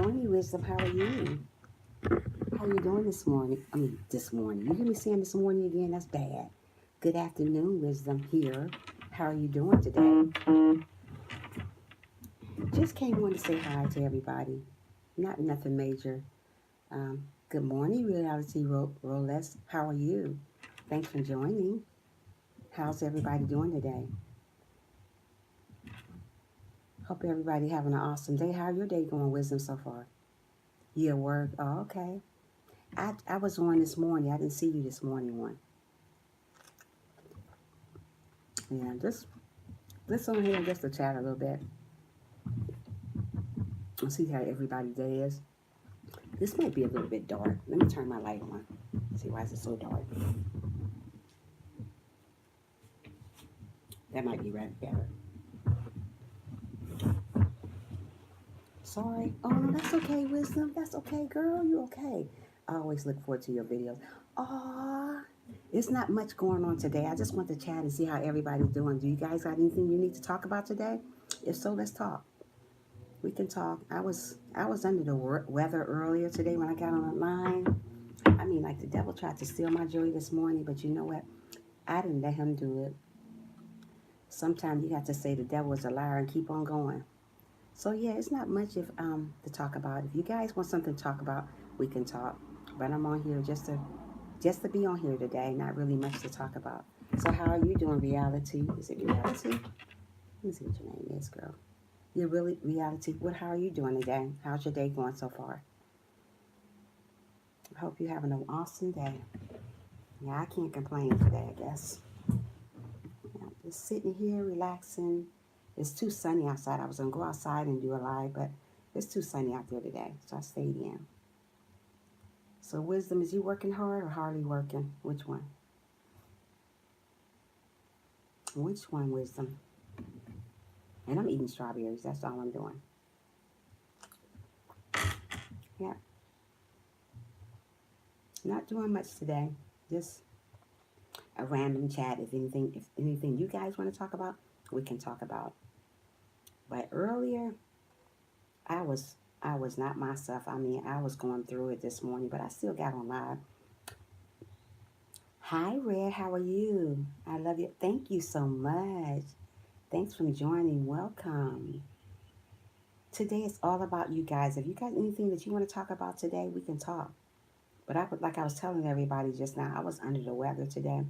morning, Wisdom. How are you? How you doing this morning? This morning. You hear me saying this morning again? That's bad. Good afternoon, Wisdom here. How are you doing today? Just came on to say hi to everybody. Not nothing major. Good morning, Reality Rolex. How are you? Thanks for joining. How's everybody doing today? Hope everybody having an awesome day. How your day going, Wisdom, so far? You at work? Oh, okay. I was on this morning. I didn't see you this morning one. Yeah, just on here just to chat a little bit and see how everybody's day is. This might be a little bit dark. Let me turn my light on. See why is it so dark? That might be right better. Sorry. Oh no, that's okay, Wisdom. That's okay, girl. You okay? I always look forward to your videos. Aw, it's not much going on today. I just want to chat and see how everybody's doing. Do you guys got anything you need to talk about today? If so, let's talk. We can talk. I was under the weather earlier today when I got on the line. I mean, like the devil tried to steal my joy this morning, but you know what? I didn't let him do it. Sometimes you got to say the devil is a liar and keep on going. So yeah, it's not much if to talk about. If you guys want something to talk about, we can talk. But I'm on here just to be on here today. Not really much to talk about. So how are you doing, Reality? Is it Reality? Let me see what your name is, girl. You're really Reality. What? How are you doing today? How's your day going so far? I hope you're having an awesome day. Yeah, I can't complain today, I guess. Yeah, just sitting here, relaxing. It's too sunny outside. I was going to go outside and do a live, but it's too sunny out there today, so I stayed in. So, Wisdom, is you working hard or hardly working? Which one? Which one, Wisdom? And I'm eating strawberries. That's all I'm doing. Yeah, not doing much today. Just a random chat. If anything you guys want to talk about, we can talk about. But earlier, I was I was not myself. I mean, I was going through it this morning, but I still got on live. Hi, Red. How are you? I love you. Thank you so much. Thanks for joining. Welcome. Today is all about you guys. If you got anything that you want to talk about today, we can talk. But I would, like I was telling everybody just now, I was under the weather today.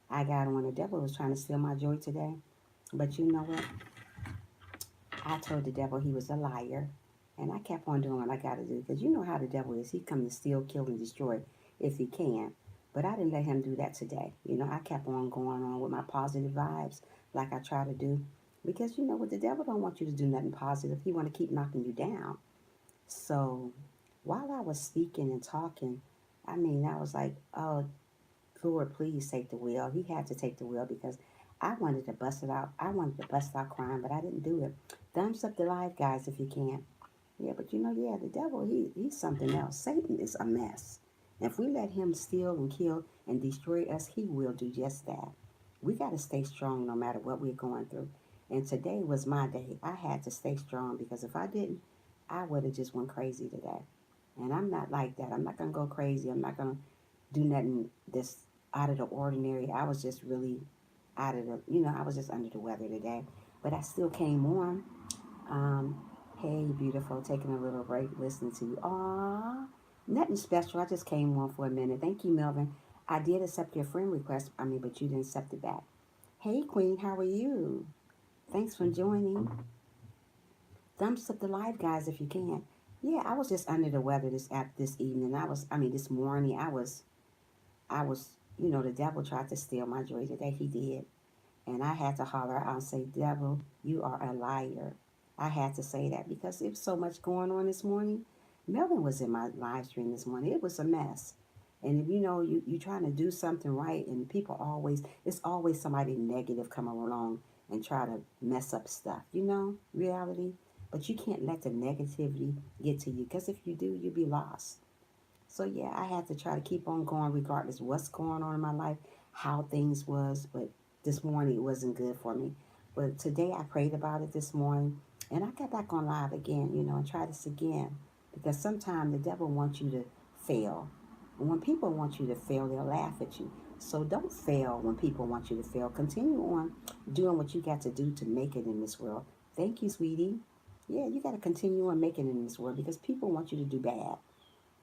I got on. The devil was trying to steal my joy today. But you know what? I told the devil he was a liar. And I kept on doing what I got to do. Because you know how the devil is. He come to steal, kill, and destroy if he can. But I didn't let him do that today. You know, I kept on going on with my positive vibes like I try to do. Because you know what? The devil don't want you to do nothing positive. He want to keep knocking you down. So while I was speaking and talking, I mean, I was like, oh, Lord, please take the wheel. He had to take the wheel because I wanted to bust it out. I wanted to bust out crying, but I didn't do it. Thumbs up the live, guys, if you can. Yeah, but you know, yeah, the devil, he's something else. Satan is a mess. And if we let him steal and kill and destroy us, he will do just that. We got to stay strong no matter what we're going through. And today was my day. I had to stay strong because if I didn't, I would have just went crazy today. And I'm not like that. I'm not going to go crazy. I'm not going to do nothing that's out of the ordinary. I was just really out of the, I was just under the weather today. But I still came on. Um, hey, beautiful, taking a little break, listening to you. Aw, nothing special. I just came on for a minute. Thank you, Melvin. I did accept your friend request, but you didn't accept it back. Hey, Queen, how are you? Thanks for joining. Thumbs up the live, guys, if you can. Yeah, I was just under the weather this evening. This morning, the devil tried to steal my joy today. He did. And I had to holler out and say, devil, you are a liar. I had to say that because there was so much going on this morning. Melvin was in my live stream this morning. It was a mess. And if you trying to do something right and it's always somebody negative coming along and try to mess up stuff, reality. But you can't let the negativity get to you because if you do, you'll be lost. So yeah, I had to try to keep on going regardless of what's going on in my life, how things was. But this morning it wasn't good for me. But today I prayed about it this morning and I got back on live again, and tried this again. Because sometimes the devil wants you to fail. And when people want you to fail, they'll laugh at you. So don't fail when people want you to fail. Continue on doing what you got to do to make it in this world. Thank you, sweetie. Yeah, you got to continue on making it in this world because people want you to do bad.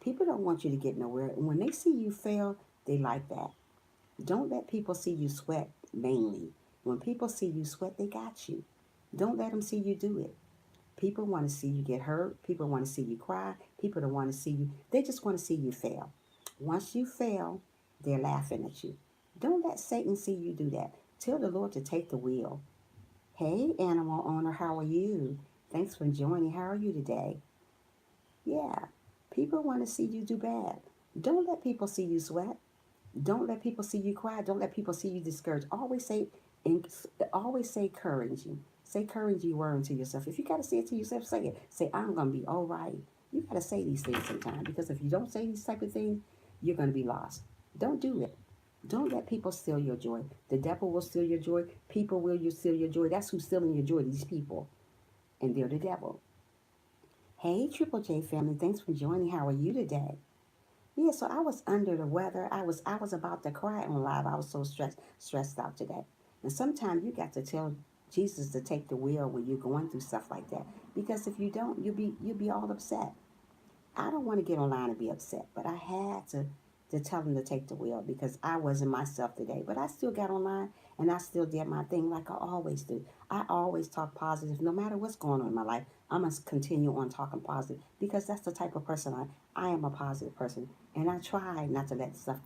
People don't want you to get nowhere. And when they see you fail, they like that. Don't let people see you sweat mainly. When people see you sweat, they got you. Don't let them see you do it. People want to see you get hurt. People want to see you cry. People don't want to see you. They just want to see you fail. Once you fail, they're laughing at you. Don't let Satan see you do that. Tell the Lord to take the wheel. Hey, animal owner, how are you? Thanks for joining. How are you today? Yeah, people want to see you do bad. Don't let people see you sweat. Don't let people see you cry. Don't let people see you discouraged. Always say encouraging. Say encouraging word to yourself. If you got to say it to yourself, say it. Say, I'm going to be all right. You got to say these things sometimes because if you don't say these type of things, you're going to be lost. Don't do it. Don't let people steal your joy. The devil will steal your joy. People will you steal your joy. That's who's stealing your joy, these people. And they're the devil. Hey, Triple J family. Thanks for joining. How are you today? Yeah, so I was under the weather. I was about to cry on live. I was so stressed out today. And sometimes you got to tell Jesus to take the wheel when you're going through stuff like that. Because if you don't, you'll be all upset. I don't want to get online and be upset, but I had to tell him to take the wheel because I wasn't myself today. But I still got online and I still did my thing like I always do. I always talk positive no matter what's going on in my life. I must continue on talking positive because that's the type of person I am a positive person. And I try not to let stuff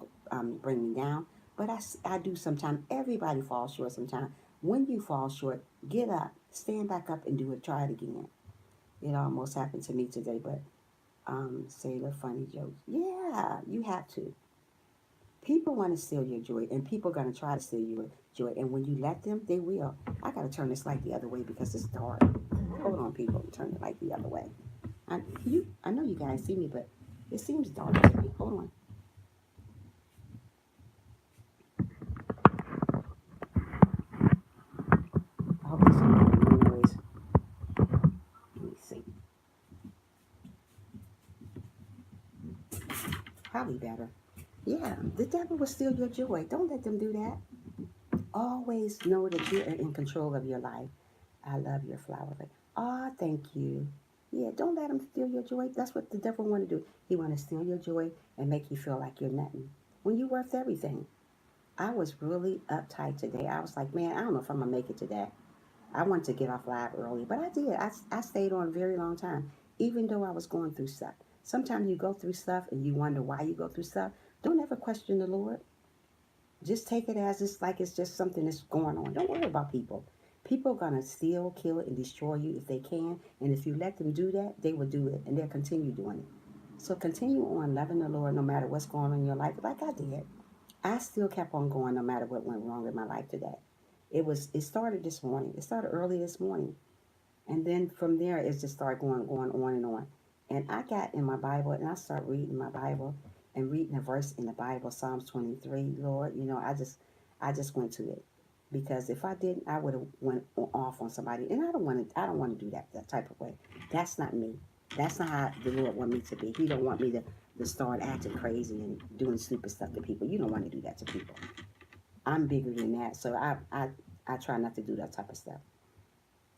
bring me down. But I do sometimes. Everybody falls short sometimes. When you fall short, get up, stand back up and do it. Try it again. It almost happened to me today, but say the funny jokes. Yeah, you have to. People want to steal your joy, and people are going to try to steal your joy. And when you let them, they will. I got to turn this light the other way because it's dark. Hold on, people. Turn the light the other way. I know you guys see me, but it seems dark to me. Hold on. I hope this is not noise. Let me see. Probably better. Yeah, the devil will steal your joy. Don't let them do that. Always know that you're in control of your life. I love your flower. Ah, thank you. Yeah, don't let him steal your joy. That's what the devil want to do. He want to steal your joy and make you feel like you're nothing. When you're worth everything. I was really uptight today. I was like, man, I don't know if I'm gonna make it today. I wanted to get off live early, but I did. I stayed on a very long time, even though I was going through stuff. Sometimes you go through stuff and you wonder why you go through stuff. Don't ever question the Lord. Just take it as it's like it's just something that's going on. Don't worry about people. People are gonna steal, kill, and destroy you if they can. And if you let them do that, they will do it, and they'll continue doing it. So continue on loving the Lord no matter what's going on in your life, like I did. I still kept on going no matter what went wrong in my life today. It started this morning. It started early this morning. And then from there it just started going on and on. And I got in my Bible and I started reading my Bible and reading a verse in the Bible, Psalms 23, Lord, I just went to it. Because if I didn't, I would have went off on somebody. And I don't want to do that type of way. That's not me. That's not how the Lord want me to be. He don't want me to start acting crazy and doing stupid stuff to people. You don't want to do that to people. I'm bigger than that. So I try not to do that type of stuff.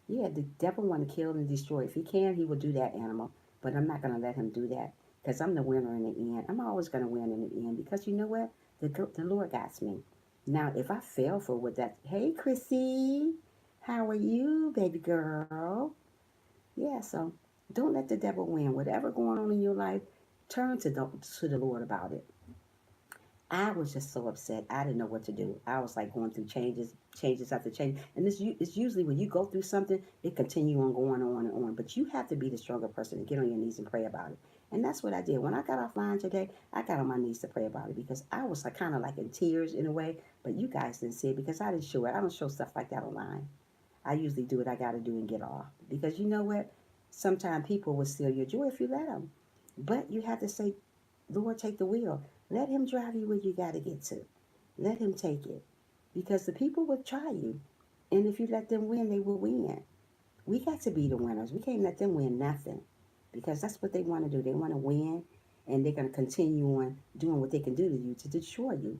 Yeah, the devil want to kill and destroy. If he can, he will do that, animal. But I'm not going to let him do that because I'm the winner in the end. I'm always going to win in the end because you know what? The Lord got me. Now, if I fail for what that, hey, Chrissy, how are you, baby girl? Yeah, so don't let the devil win. Whatever going on in your life, turn to the Lord about it. I was just so upset. I didn't know what to do. I was like going through changes after change. And it's usually when you go through something, it continue on going on and on. But you have to be the stronger person and get on your knees and pray about it. And that's what I did. When I got offline today, I got on my knees to pray about it because I was like kind of like in tears in a way. But you guys didn't see it because I didn't show it. I don't show stuff like that online. I usually do what I got to do and get off. Because you know what? Sometimes people will steal your joy if you let them. But you have to say, Lord, take the wheel. Let him drive you where you got to get to. Let him take it. Because the people will try you. And if you let them win, they will win. We got to be the winners. We can't let them win nothing. because that's what they want to do. They want to win, and they're going to continue on doing what they can do to you to destroy you.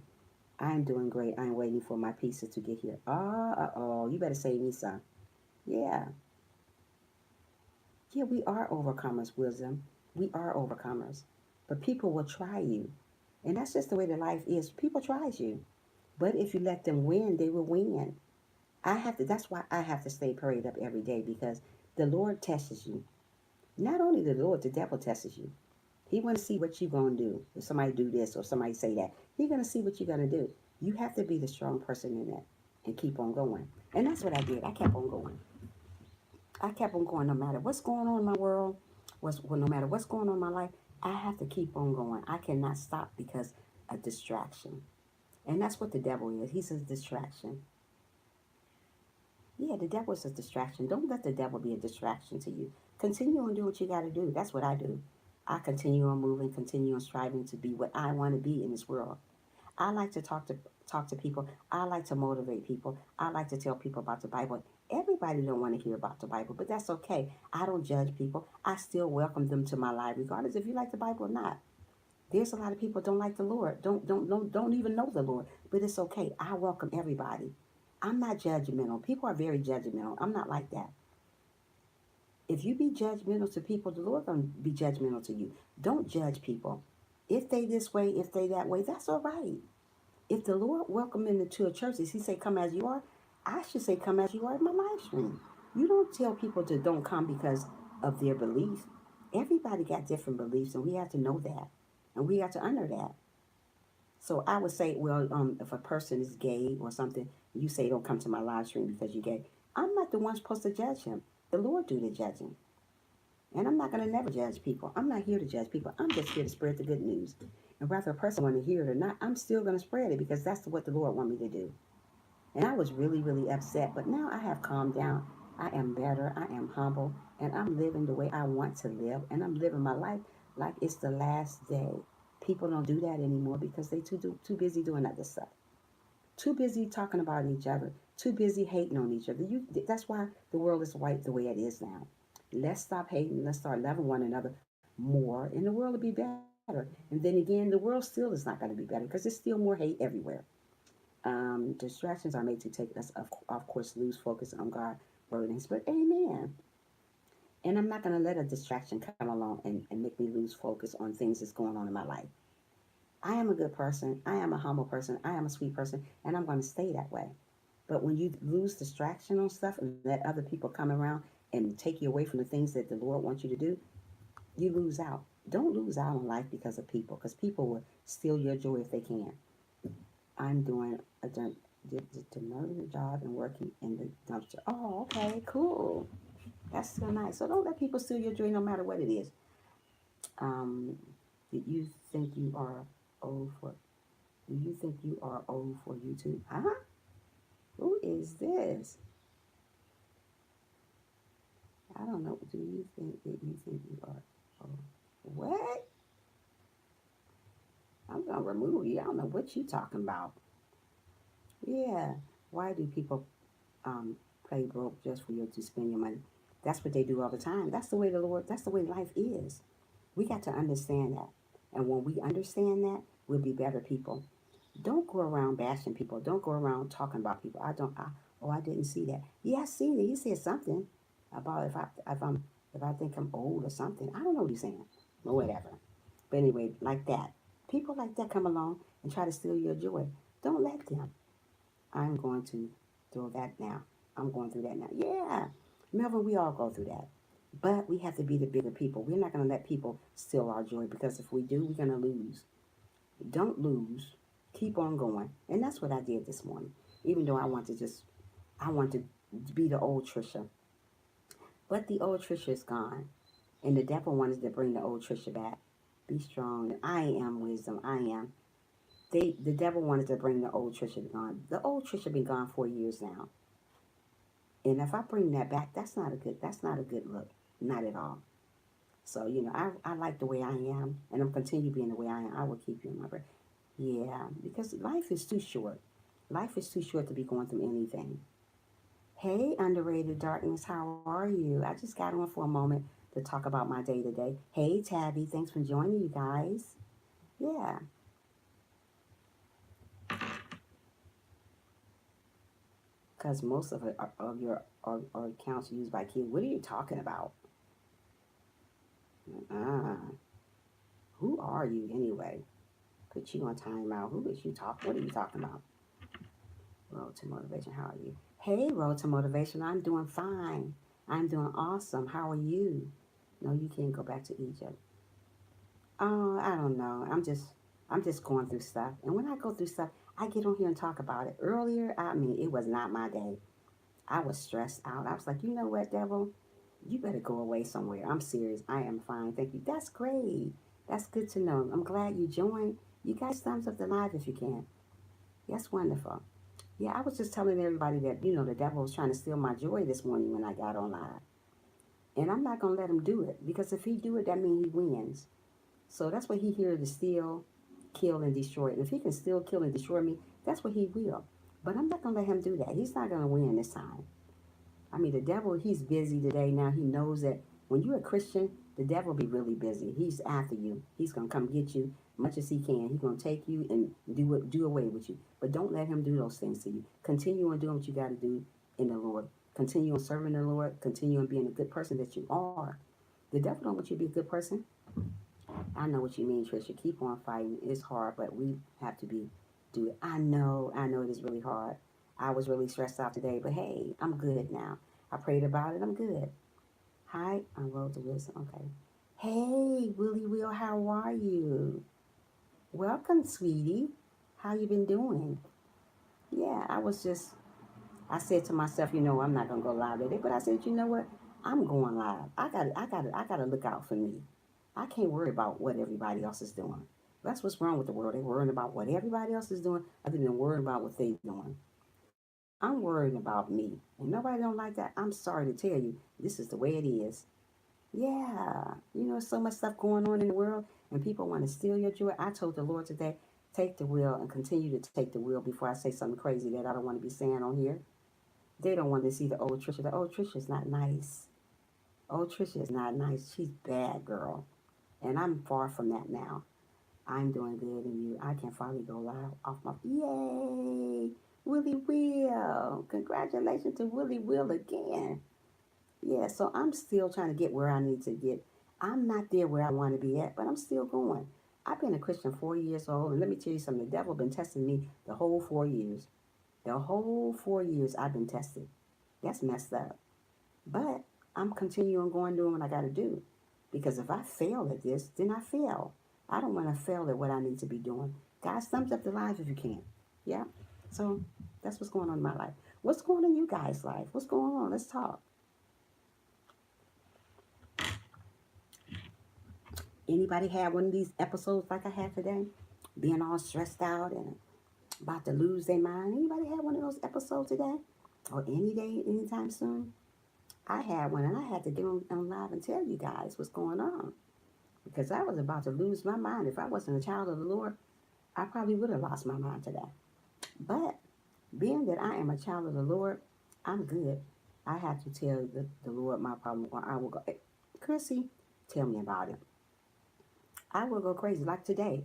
I'm doing great. I'm waiting for my pieces to get here. Oh, you better save me some. Yeah, yeah, we are overcomers, wisdom. We are overcomers. But people will try you. And that's just the way the life is. People tries you. But if you let them win, they will win. That's why I have to stay prayed up every day, because the Lord tests you. Not only the Lord, the devil tests you. He want to see what you're going to do. If somebody do this or somebody say that, he's going to see what you're going to do. You have to be the strong person in that and keep on going. And that's what I did. I kept on going. I kept on going no matter what's going on in my world, no matter what's going on in my life, I have to keep on going. I cannot stop because a distraction. And that's what the devil is. He's a distraction. Yeah, the devil is a distraction. Don't let the devil be a distraction to you. Continue on doing what you got to do. That's what I do. I continue on moving, continue on striving to be what I want to be in this world. I like to talk to people. I like to motivate people. I like to tell people about the Bible. Everybody don't want to hear about the Bible, but that's okay. I don't judge people. I still welcome them to my life, regardless if you like the Bible or not. There's a lot of people don't like the Lord, don't even know the Lord, but it's okay. I welcome everybody. I'm not judgmental. People are very judgmental. I'm not like that. If you be judgmental to people, the Lord gonna be judgmental to you. Don't judge people. If they this way, if they that way, that's all right. If the Lord welcome into a church, as He say, "Come as you are," I should say, "Come as you are" in my live stream. You don't tell people to don't come because of their belief. Everybody got different beliefs, and we have to know that, and we have to honor that. So I would say, well, if a person is gay or something, you say don't come to my live stream because you're gay. I'm not the one supposed to judge him. The Lord do the judging. And I'm not going to never judge people. I'm not here to judge people. I'm just here to spread the good news. And whether a person want to hear it or not, I'm still going to spread it because that's what the Lord want me to do. And I was really, really upset. But now I have calmed down. I am better. I am humble. And I'm living the way I want to live. And I'm living my life like it's the last day. People don't do that anymore because they too busy doing other stuff. Too busy talking about each other. Too busy hating on each other. That's why the world is white the way it is now. Let's stop hating. Let's start loving one another more, and the world will be better. And then again, the world still is not going to be better because there's still more hate everywhere. Distractions are made to take us, of course, lose focus on God burdens. But amen. And I'm not going to let a distraction come along and make me lose focus on things that's going on in my life. I am a good person. I am a humble person. I am a sweet person. And I'm going to stay that way. But when you lose distraction on stuff and let other people come around and take you away from the things that the Lord wants you to do, you lose out. Don't lose out on life because of people, because people will steal your joy if they can. I'm doing the murder job and working in the dumpster. Oh, okay, cool. That's so nice. So don't let people steal your joy no matter what it is. Um, do you think you are old for? Do you think you are old for YouTube? Huh? Who is this? I don't know. Do you think that you think you are old? What? I'm gonna remove you. I don't know what you talking about. Yeah. Why do people play broke just for you to spend your money? That's what they do all the time. That's the way the Lord. That's the way life is. We got to understand that, and when we understand that, we'll be better people. Don't go around bashing people. Don't go around talking about people. I don't. Oh, I didn't see that. Yeah, I seen it. He said something about if I think I'm old or something. I don't know what he's saying or whatever. But anyway, like that. People like that come along and try to steal your joy. Don't let them. I'm going to do that now. I'm going through that now. Yeah. Melvin, we all go through that. But we have to be the bigger people. We're not going to let people steal our joy because if we do, we're going to lose. Don't lose. Keep on going. And that's what I did this morning. Even though I want to be the old Trisha. But the old Trisha is gone. And the devil wanted to bring the old Trisha back. Be strong. I am wisdom. I am. The devil wanted to bring the old Trisha gone. The old Trisha been gone 4 years now. And if I bring that back, that's not a good look. Not at all. So, I like the way I am and I'm continue being the way I am. I will keep you in my prayer. Yeah, because life is too short. Life is too short to be going through anything. Hey, underrated darkness, how are you? I just got on for a moment to talk about my day today. Hey, Tabby, thanks for joining you guys. Yeah, because most of it of your are accounts used by kids. What are you talking about? Ah, who are you anyway? Put you on timeout. Who is you talking? What are you talking about? Road to motivation. How are you? Hey, Road to motivation. I'm doing fine. I'm doing awesome. How are you? No, you can't go back to Egypt. Oh, I don't know. I'm just going through stuff. And when I go through stuff, I get on here and talk about it. Earlier, I mean, it was not my day. I was stressed out. I was like, you know what, devil? You better go away somewhere. I'm serious. I am fine. Thank you. That's great. That's good to know. I'm glad you joined. You guys thumbs up the live if you can. That's wonderful. Yeah, I was just telling everybody that, the devil was trying to steal my joy this morning when I got on live. And I'm not going to let him do it because if he do it, that means he wins. So that's what he here to steal, kill, and destroy. And if he can still kill and destroy me, that's what he will. But I'm not going to let him do that. He's not going to win this time. I mean, the devil, he's busy today now. He knows that when you're a Christian, the devil be really busy. He's after you. He's going to come get you much as he can. He's going to take you and do away with you. But don't let him do those things to you. Continue on doing what you got to do in the Lord. Continue on serving the Lord. Continue on being a good person that you are. The devil don't want you to be a good person. I know what you mean, Trisha. Keep on fighting. It's hard, but we have to do it. I know it is really hard. I was really stressed out today, but hey, I'm good now. I prayed about it. I'm good. Hi, I'm Road to Wisdom. Okay. Hey, Willie Will, how are you? Welcome, sweetie. How you been doing? Yeah, I said to myself, I'm not gonna go live today, but I said, you know what? I'm going live. I gotta look out for me. I can't worry about what everybody else is doing. That's what's wrong with the world. They're worrying about what everybody else is doing other than worrying about what they're doing. I'm worrying about me. And nobody don't like that. I'm sorry to tell you, this is the way it is. Yeah. So much stuff going on in the world and people want to steal your joy. I told the Lord today, take the wheel and continue to take the wheel before I say something crazy that I don't want to be saying on here. They don't want to see the old Trisha. The old Trisha is not nice. Old Trisha is not nice. She's bad, girl. And I'm far from that now. I'm doing good and you. I can finally go live off my. Yay! Willie Will. Congratulations to Willie Will again. Yeah, so I'm still trying to get where I need to get. I'm not there where I want to be at, but I'm still going. I've been a Christian 4 years old, and let me tell you something. The devil been testing me the whole 4 years. The whole 4 years I've been tested. That's messed up. But I'm continuing going doing what I got to do. Because if I fail at this, then I fail. I don't want to fail at what I need to be doing. Guys, thumbs up the live if you can. Yeah? So that's what's going on in my life. What's going on in you guys' life? What's going on? Let's talk. Anybody had one of these episodes like I had today? Being all stressed out and about to lose their mind. Anybody had one of those episodes today? Or any day, anytime soon? I had one and I had to get on live and tell you guys what's going on. Because I was about to lose my mind. If I wasn't a child of the Lord, I probably would have lost my mind today. But being that I am a child of the Lord, I'm good. I have to tell the Lord my problem or I will go, hey, Chrissy, tell me about it. I will go crazy. Like today,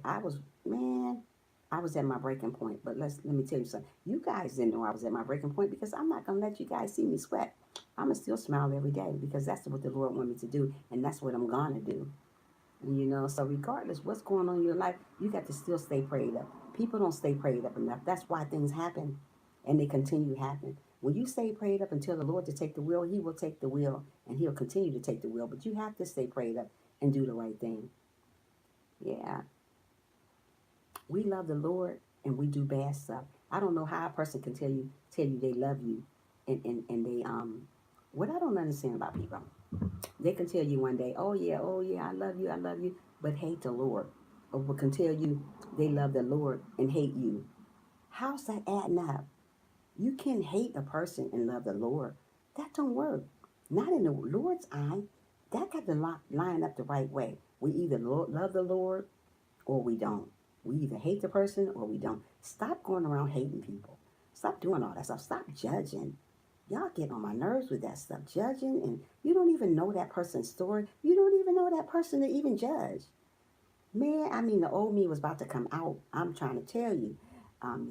man, I was at my breaking point. But let me tell you something. You guys didn't know I was at my breaking point because I'm not gonna let you guys see me sweat. I'ma still smile every day because that's what the Lord want me to do, and that's what I'm gonna do. So regardless what's going on in your life, you got to still stay prayed up. People don't stay prayed up enough. That's why things happen, and they continue to happen. When you stay prayed up and tell the Lord to take the wheel, He will take the wheel, and He'll continue to take the wheel. But you have to stay prayed up and do the right thing. Yeah. We love the Lord and we do bad stuff. I don't know how a person can tell you they love you and they what I don't understand about people. They can tell you one day, oh yeah, I love you, but hate the Lord. Or can tell you they love the Lord and hate you. How's that adding up? You can hate a person and love the Lord. That don't work. Not in the Lord's eye. That got to line up the right way. We either love the Lord or we don't. We either hate the person or we don't. Stop going around hating people. Stop doing all that stuff. Stop judging. Y'all get on my nerves with that stuff, judging, and you don't even know that person's story. You don't even know that person to even judge. Man, I mean, the old me was about to come out. I'm trying to tell you.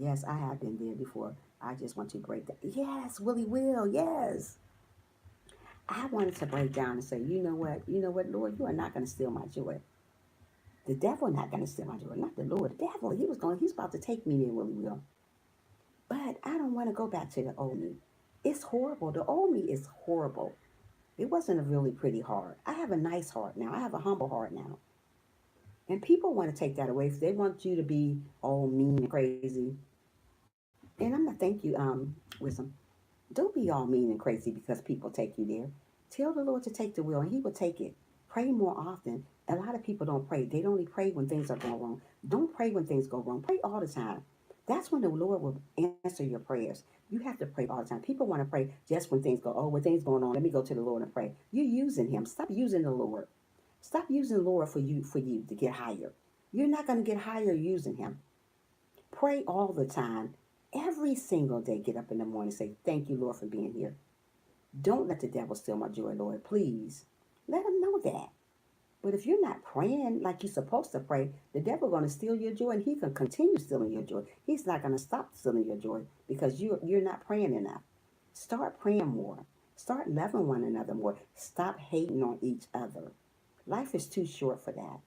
Yes, I have been there before. I just want to break down. Yes, Willie Will. Yes. I wanted to break down and say, you know what? You know what, Lord, you are not going to steal my joy. The devil not going to steal my joy. Not the Lord. The devil, he's about to take me there, Willie Will. But I don't want to go back to the old me. It's horrible. The old me is horrible. It wasn't a really pretty heart. I have a nice heart now. I have a humble heart now. And people want to take that away. If they want you to be all mean and crazy. And I'm gonna thank you, Wisdom. Don't be all mean and crazy because people take you there. Tell the Lord to take the wheel and He will take it. Pray more often. A lot of people don't pray. They only pray when things are going wrong. Don't pray when things go wrong. Pray all the time. That's when the Lord will answer your prayers. You have to pray all the time. People want to pray just when things go, oh, when things going on, let me go to the Lord and pray. You're using Him. Stop using the Lord. Stop using the Lord for you to get higher. You're not going to get higher using Him. Pray all the time. Every single day, get up in the morning and say, thank you, Lord, for being here. Don't let the devil steal my joy, Lord, please. Let him know that. But if you're not praying like you're supposed to pray, the devil going to steal your joy and he can continue stealing your joy. He's not going to stop stealing your joy because you're not praying enough. Start praying more. Start loving one another more. Stop hating on each other. Life is too short for that.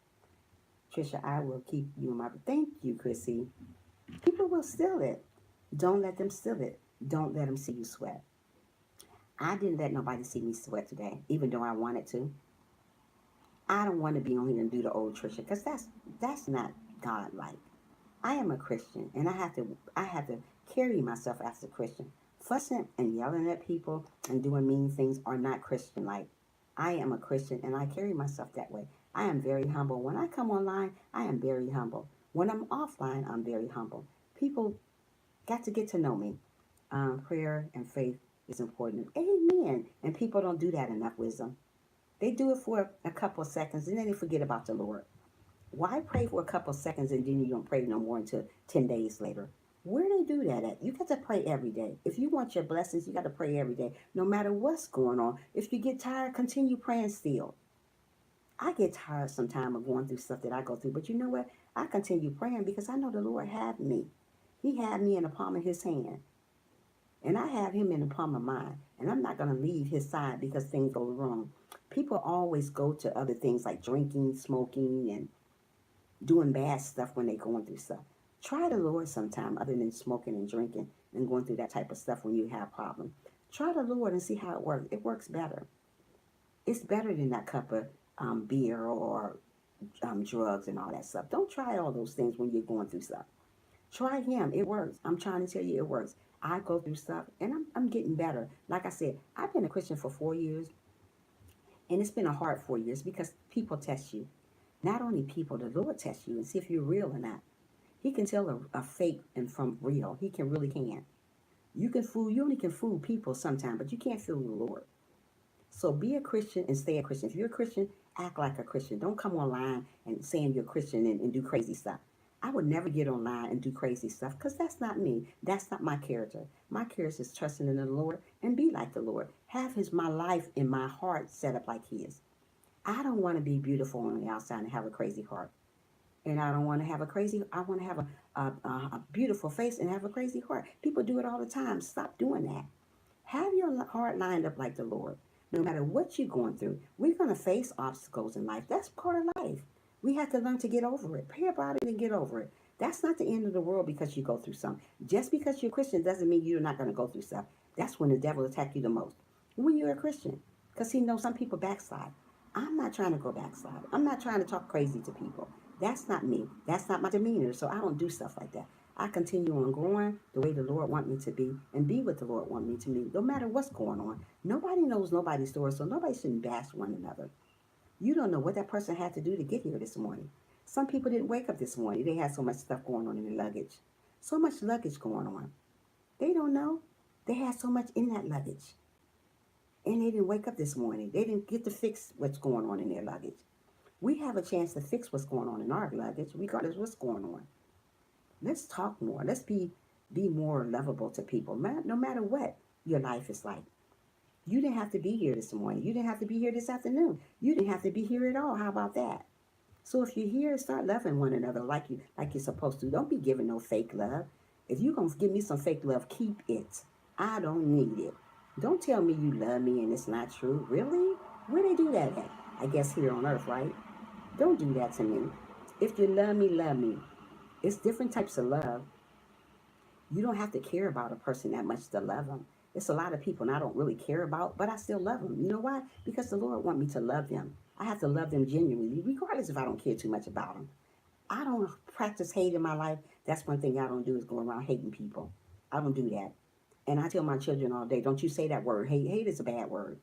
Trisha, I will keep you in my... Thank you, Chrissy. People will steal it. Don't let them steal it. Don't let them see you sweat. I didn't let nobody see me sweat today, even though I wanted to. I don't want to be on here and do the old Trisha because that's not God-like. I am a Christian, and I have to carry myself as a Christian. Fussing and yelling at people and doing mean things are not Christian-like. I am a Christian, and I carry myself that way. I am very humble. When I come online, I am very humble. When I'm offline, I'm very humble. People got to get to know me. Prayer and faith is important. Amen. And people don't do that enough, Wisdom. They do it for a couple of seconds and then they forget about the Lord. Why pray for a couple of seconds and then you don't pray no more until 10 days later? Where do they do that at? You got to pray every day. If you want your blessings, you got to pray every day, no matter what's going on. If you get tired, continue praying still. I get tired sometimes of going through stuff that I go through, but you know what? I continue praying because I know the Lord had me. He had me in the palm of His hand. And I have Him in the palm of mine. And I'm not going to leave His side because things go wrong. People always go to other things like drinking, smoking, and doing bad stuff when they're going through stuff. Try the Lord sometime other than smoking and drinking and going through that type of stuff when you have problems. Try the Lord and see how it works. It works better. It's better than that cup of beer or drugs and all that stuff. Don't try all those things when you're going through stuff. Try Him. It works. I'm trying to tell you it works. I go through stuff and I'm getting better. Like I said, I've been a Christian for 4 years and it's been a hard 4 years because people test you. Not only people, the Lord tests you and see if you're real or not. He can tell a fake and from real. He can really can. You only can fool people sometimes, but you can't fool the Lord. So be a Christian and stay a Christian. If you're a Christian, act like a Christian. Don't come online and saying you're a Christian and do crazy stuff. I would never get online and do crazy stuff because that's not me. That's not my character. My character is trusting in the Lord and be like the Lord. Have my life in my heart set up like His. I don't want to be beautiful on the outside and have a crazy heart. And I don't want to have I want to have a beautiful face and have a crazy heart. People do it all the time. Stop doing that. Have your heart lined up like the Lord. No matter what you're going through, we're going to face obstacles in life. That's part of life. We have to learn to get over it. Pray about it and get over it. That's not the end of the world because you go through something. Just because you're a Christian doesn't mean you're not going to go through stuff. That's when the devil attacks you the most. When you're a Christian. Because he knows some people backslide. I'm not trying to go backslide. I'm not trying to talk crazy to people. That's not me. That's not my demeanor. So I don't do stuff like that. I continue on growing the way the Lord want me to be what the Lord want me to be, no matter what's going on. Nobody knows nobody's story, so nobody shouldn't bash one another. You don't know what that person had to do to get here this morning. Some people didn't wake up this morning. They had so much stuff going on in their luggage. So much luggage going on. They don't know. They had so much in that luggage. And they didn't wake up this morning. They didn't get to fix what's going on in their luggage. We have a chance to fix what's going on in our luggage, regardless of what's going on. Let's talk more. Let's be more lovable to people, no matter what. your life is like. You didn't have to be here this morning. You didn't have to be here this afternoon. You didn't have to be here at all. How about that? So if you're here, start loving one another like you're supposed to. Don't be giving no fake love. If you're gonna give me some fake love, keep it. I don't need it. Don't tell me you love me and it's not true. Really? Where they do that at? I guess here on earth, right? Don't do that to me. If you love me, love me. It's different types of love. You don't have to care about a person that much to love them. It's a lot of people and I don't really care about, but I still love them. You know why? Because the Lord want me to love them. I have to love them genuinely, regardless if I don't care too much about them. I don't practice hate in my life. That's one thing I don't do is go around hating people. I don't do that. And I tell my children all day, don't you say that word. Hate. Hate is a bad word.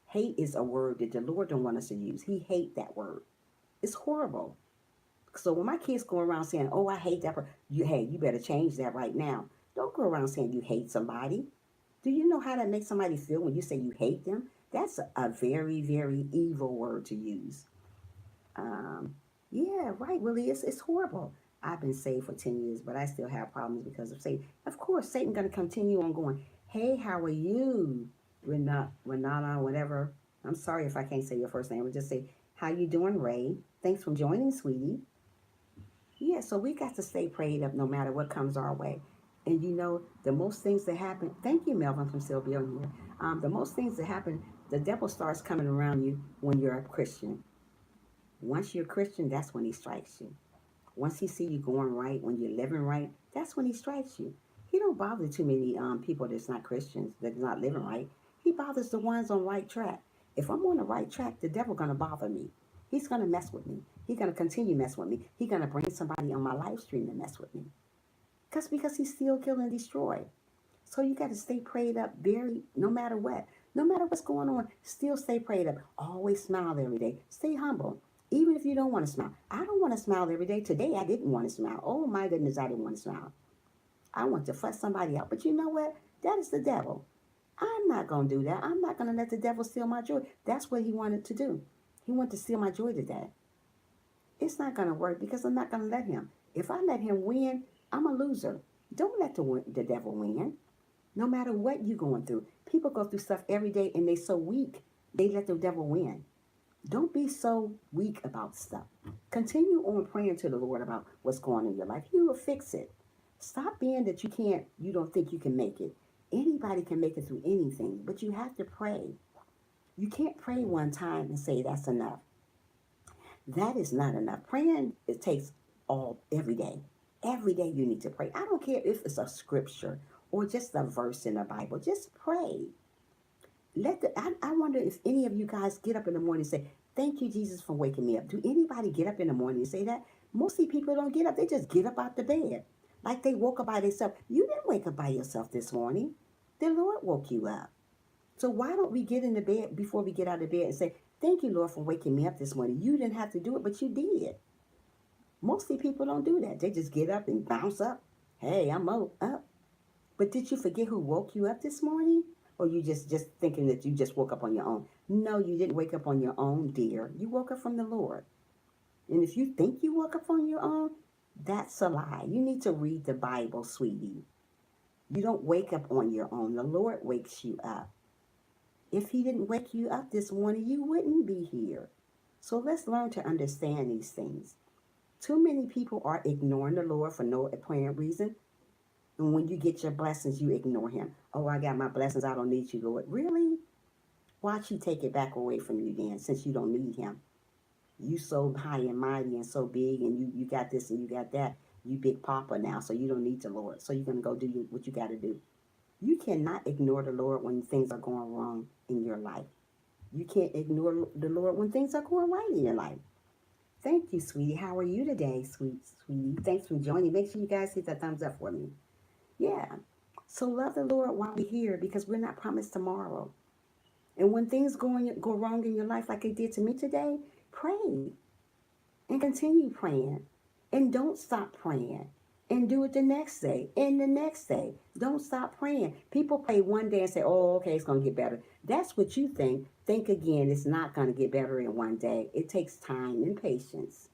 Hate is a word that the Lord don't want us to use. He hate that word. It's horrible. So when my kids go around saying, "Oh, I hate that," you better change that right now. Don't go around saying you hate somebody. Do you know how that makes somebody feel when you say you hate them? That's a very, very evil word to use. Um, yeah, right, Willie. It's horrible. I've been saved for 10 years, but I still have problems because of Satan. Of course, Satan gonna continue on going. Hey, how are you, Renata, whatever. I'm sorry if I can't say your first name. But just say how you doing, Ray. Thanks for joining, sweetie. Yeah, so we got to stay prayed up no matter what comes our way. And you know, the most things that happen, thank you, Melvin from Sylvia here. The most things that happen, the devil starts coming around you when you're a Christian. Once you're a Christian, that's when he strikes you. Once he see you going right, when you're living right, that's when he strikes you. He don't bother too many people that's not Christians, that's not living right. He bothers the ones on right track. If I'm on the right track, the devil gonna bother me. He's gonna mess with me. He's gonna continue mess with me. He's gonna bring somebody on my live stream to mess with me. Because he's still kill and destroy. So you got to stay prayed up, very no matter what. No matter what's going on, still stay prayed up. Always smile every day. Stay humble. Even if you don't want to smile. I don't want to smile every day. Today I didn't want to smile. Oh my goodness, I didn't want to smile. I want to fuss somebody out. But you know what? That is the devil. I'm not going to do that. I'm not going to let the devil steal my joy. That's what he wanted to do. He wanted to steal my joy today. It's not going to work because I'm not going to let him. If I let him win, I'm a loser. Don't let the devil win. No matter what you're going through. People go through stuff every day and they so weak, they let the devil win. Don't be so weak about stuff. Continue on praying to the Lord about what's going on in your life. He will fix it. Stop being that you don't think you can make it. Anybody can make it through anything, but you have to pray. You can't pray one time and say that's enough. That is not enough. Praying, it takes every day. Every day you need to pray. I don't care if it's a scripture or just a verse in the Bible. Just pray. I wonder if any of you guys get up in the morning and say, "Thank you, Jesus, for waking me up." Do anybody get up in the morning and say that? Mostly people don't get up. They just get up out the bed. Like they woke up by themselves. You didn't wake up by yourself this morning. The Lord woke you up. So why don't we get in the bed before we get out of bed and say, "Thank you, Lord, for waking me up this morning." You didn't have to do it, but you did. Mostly people don't do that. They just get up and bounce up. Hey, I'm up. But did you forget who woke you up this morning? Or you just thinking that you just woke up on your own? No, you didn't wake up on your own, dear. You woke up from the Lord. And if you think you woke up on your own, that's a lie. You need to read the Bible, sweetie. You don't wake up on your own. The Lord wakes you up. If he didn't wake you up this morning, you wouldn't be here. So let's learn to understand these things. Too many people are ignoring the Lord for no apparent reason. And when you get your blessings, you ignore him. Oh, I got my blessings. I don't need you, Lord. Really? Watch he take it back away from you then, since you don't need him. You so high and mighty and so big, and you got this and you got that. You big papa now, so you don't need the Lord. So you're going to go do what you got to do. You cannot ignore the Lord when things are going wrong in your life. You can't ignore the Lord when things are going right in your life. Thank you, sweetie. How are you today, sweetie? Thanks for joining. Make sure you guys hit that thumbs up for me. Yeah. So love the Lord while we're here because we're not promised tomorrow. And when things go wrong in your life like it did to me today, pray and continue praying. And don't stop praying. And do it the next day and the next day. Don't stop praying. People pray one day and say, "Oh, okay, it's going to get better." That's what you think. Think again. It's not going to get better in one day. It takes time and patience.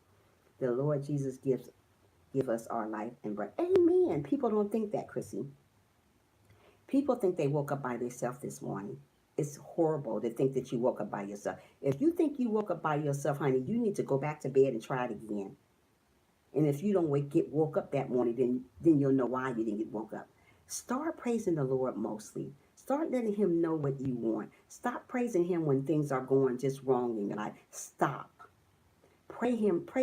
The Lord Jesus give us our life and breath. Amen. People don't think that, Chrissy. People think they woke up by themselves this morning. It's horrible to think that you woke up by yourself. If you think you woke up by yourself, honey, you need to go back to bed and try it again. And if you don't get woke up that morning, then you'll know why you didn't get woke up. Start praising the Lord mostly. Start letting him know what you want. Stop praising him when things are going just wrong in your life. Stop. Pray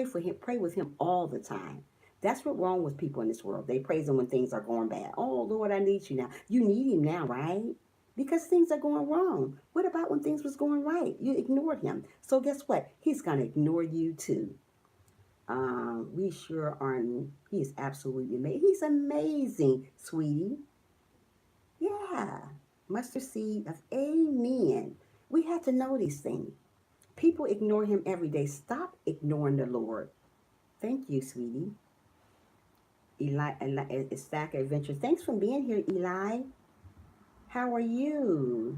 for him, pray with him all the time. That's what's wrong with people in this world. They praise him when things are going bad. Oh Lord, I need you now. You need him now, right? Because things are going wrong. What about when things was going right? You ignored him. So guess what? He's gonna ignore you too. We sure aren't. He is absolutely amazing. He's amazing, sweetie. Yeah. Mustard seed of amen. We have to know these things. People ignore him every day. Stop ignoring the Lord. Thank you, sweetie. Eli Stack Adventure. Thanks for being here, Eli. How are you?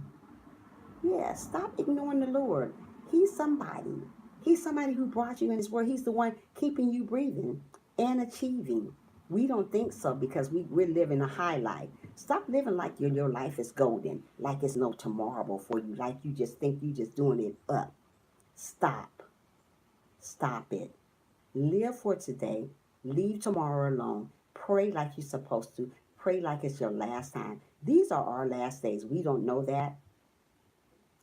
Yeah, stop ignoring the Lord. He's somebody. He's somebody who brought you in this world. He's the one keeping you breathing and achieving. We don't think so because we're living a high life. Stop living like your life is golden, like it's no tomorrow for you, like you just think you just doing it up. Stop. Stop it. Live for today. Leave tomorrow alone. Pray like you're supposed to. Pray like it's your last time. These are our last days. We don't know that.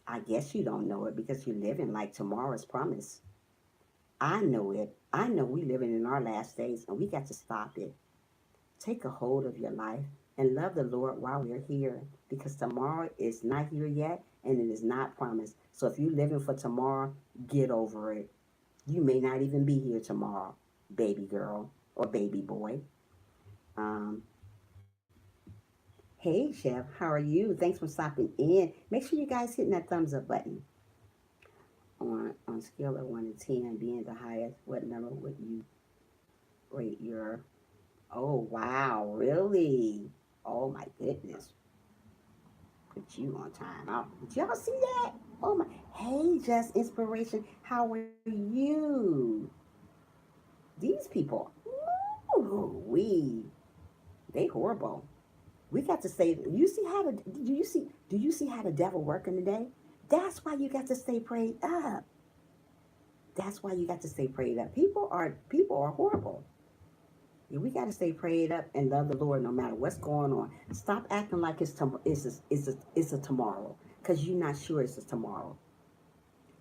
I guess you don't know it because you're living like tomorrow's promise. I know it. I know we living in our last days and we got to stop it. Take a hold of your life and love the Lord while we're here because tomorrow is not here yet and it is not promised. So if you're living for tomorrow, get over it. You may not even be here tomorrow, baby girl or baby boy. Um, hey, Chef, how are you? Thanks for stopping in. Make sure you guys hitting that thumbs up button. On scale of 1 to 10, being the highest, what number would you rate your... Oh, wow, really? Oh, my goodness. Put you on time out. Did y'all see that? Oh, my. Hey, Just Inspiration, how are you? These people, ooh, they horrible. We got to say, do you see how the devil working today? That's why you got to stay prayed up. That's why you got to stay prayed up. People are horrible. Yeah, we got to stay prayed up and love the Lord no matter what's going on. Stop acting like it's a tomorrow because you're not sure it's a tomorrow.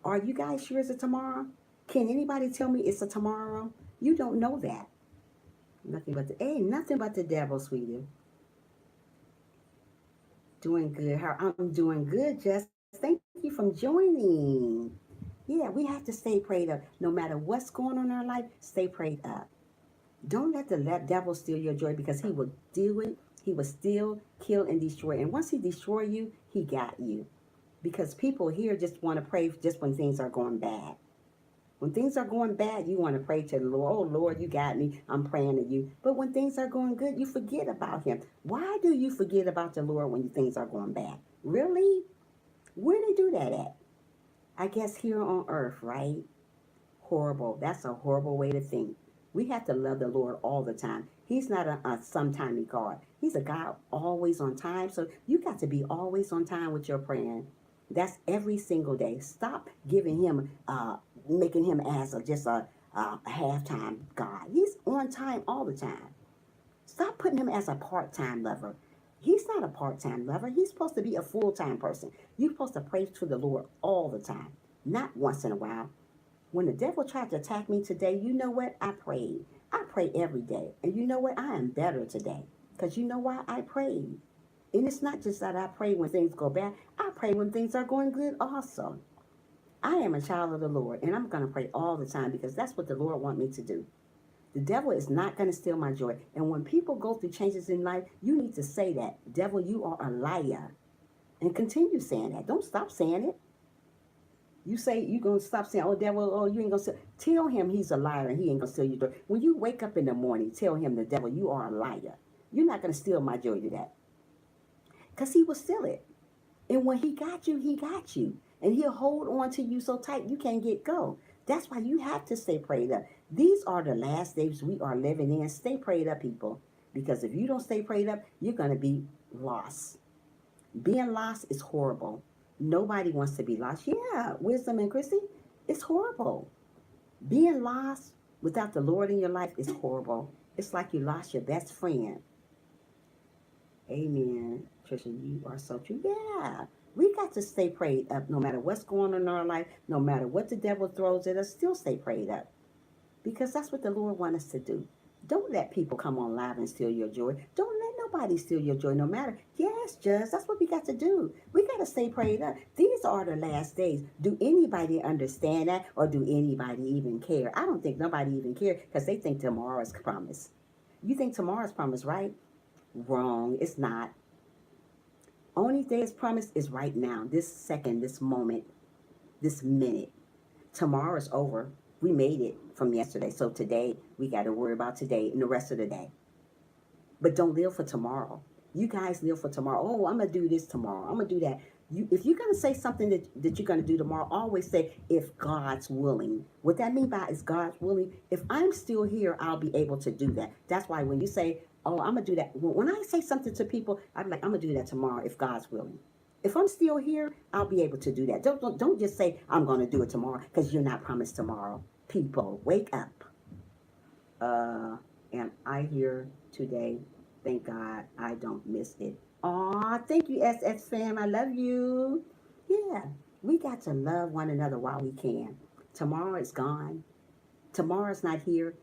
Are you guys sure it's a tomorrow? Can anybody tell me it's a tomorrow? You don't know that. Nothing but the devil, sweetie. Doing good. I'm doing good, Jess. Thank you for joining. Yeah, we have to stay prayed up. No matter what's going on in our life, stay prayed up. Don't let the devil steal your joy because he will do it. He will steal, kill, and destroy. And once he destroy you, he got you. Because people here just want to pray just when things are going bad. When things are going bad, you want to pray to the Lord. Oh, Lord, you got me. I'm praying to you. But when things are going good, you forget about him. Why do you forget about the Lord when things are going bad? Really? Where do they do that at? I guess here on earth, right? Horrible. That's a horrible way to think. We have to love the Lord all the time. He's not a sometimey God. He's a God always on time. So you got to be always on time with your praying. That's every single day. Stop giving him, making him as just a halftime God. He's on time all the time. Stop putting him as a part-time lover. He's not a part-time lover. He's supposed to be a full-time person. You're supposed to pray to the Lord all the time, not once in a while. When the devil tried to attack me today, you know what? I prayed. I pray every day. And you know what? I am better today. Because you know why? I prayed. And it's not just that I pray when things go bad. I pray when things are going good also. I am a child of the Lord. And I'm going to pray all the time because that's what the Lord wants me to do. The devil is not going to steal my joy. And when people go through changes in life, you need to say that. Devil, you are a liar. And continue saying that. Don't stop saying it. You say you're going to stop saying, oh, devil, oh, you ain't going to steal. Tell him he's a liar and he ain't going to steal your joy. When you wake up in the morning, tell him the devil, you are a liar. You're not going to steal my joy today. Because he will steal it. And when he got you, he got you. And he'll hold on to you so tight you can't get go. That's why you have to stay prayed up. These are the last days we are living in. Stay prayed up, people. Because if you don't stay prayed up, you're going to be lost. Being lost is horrible. Nobody wants to be lost. Yeah, Wisdom and Chrissy, it's horrible. Being lost without the Lord in your life is horrible. It's like you lost your best friend. Amen. Trisha, you are so true. Yeah. We got to stay prayed up no matter what's going on in our life, no matter what the devil throws at us, still stay prayed up. Because that's what the Lord wants us to do. Don't let people come on live and steal your joy. Don't let nobody steal your joy, no matter. Yes, Judge, that's what we got to do. We got to stay prayed up. These are the last days. Do anybody understand that, or do anybody even care? I don't think nobody even care because they think tomorrow's promise. You think tomorrow's promise, right? Wrong. It's not. Only day is promised is right now, this second, this moment, this minute. Tomorrow is over. We made it from yesterday. So today, we got to worry about today and the rest of the day. But don't live for tomorrow. You guys live for tomorrow. Oh, I'm going to do this tomorrow. I'm going to do that. If you're going to say something that you're going to do tomorrow, always say, if God's willing. What that means by is God's willing. If I'm still here, I'll be able to do that. That's why when you say, oh, I'm going to do that. When I say something to people, I'm like, I'm going to do that tomorrow if God's willing. If I'm still here, I'll be able to do that. Don't just say, I'm going to do it tomorrow because you're not promised tomorrow. People, wake up. Am I here today? Thank God I don't miss it. Aw, thank you, SS fam. I love you. Yeah, we got to love one another while we can. Tomorrow is gone. Tomorrow's not here.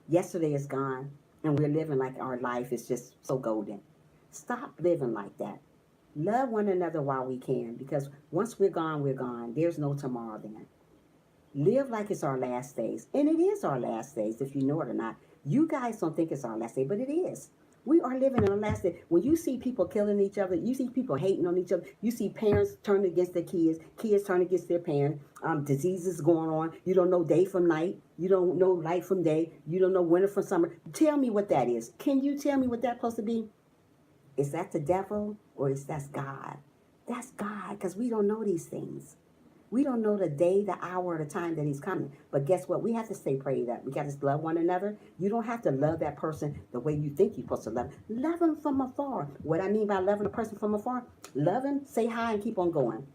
Yesterday is gone. And we're living like our life is just so golden. Stop living like that. Love one another while we can, because once we're gone, we're gone. There's no tomorrow then. Live like it's our last days. And it is our last days, if you know it or not. You guys don't think it's our last day, but it is. We are living in our last day. When you see people killing each other, you see people hating on each other, you see parents turning against their kids turning against their parents, diseases going on. You don't know day from night. You don't know light from day. You don't know winter from summer. Tell me what that is. Can you tell me what that's supposed to be? Is that the devil, or is that God? That's God, because we don't know these things. We don't know the day, the hour, or the time that he's coming. But guess what? We have to stay prayed up. We got to love one another. You don't have to love that person the way you think you're supposed to love. Love them from afar. What I mean by loving a person from afar, love him, say hi, and keep on going.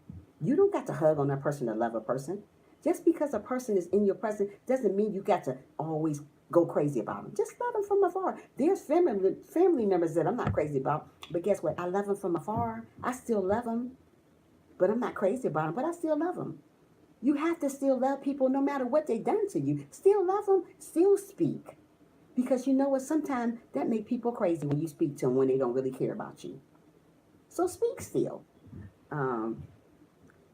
You don't got to hug on that person to love a person. Just because a person is in your presence doesn't mean you got to always go crazy about them. Just love them from afar. There's family members that I'm not crazy about, but guess what? I love them from afar. I still love them, but I'm not crazy about them, but I still love them. You have to still love people no matter what they've done to you. Still love them, still speak. Because you know what? Sometimes that make people crazy when you speak to them when they don't really care about you. So speak still. Um,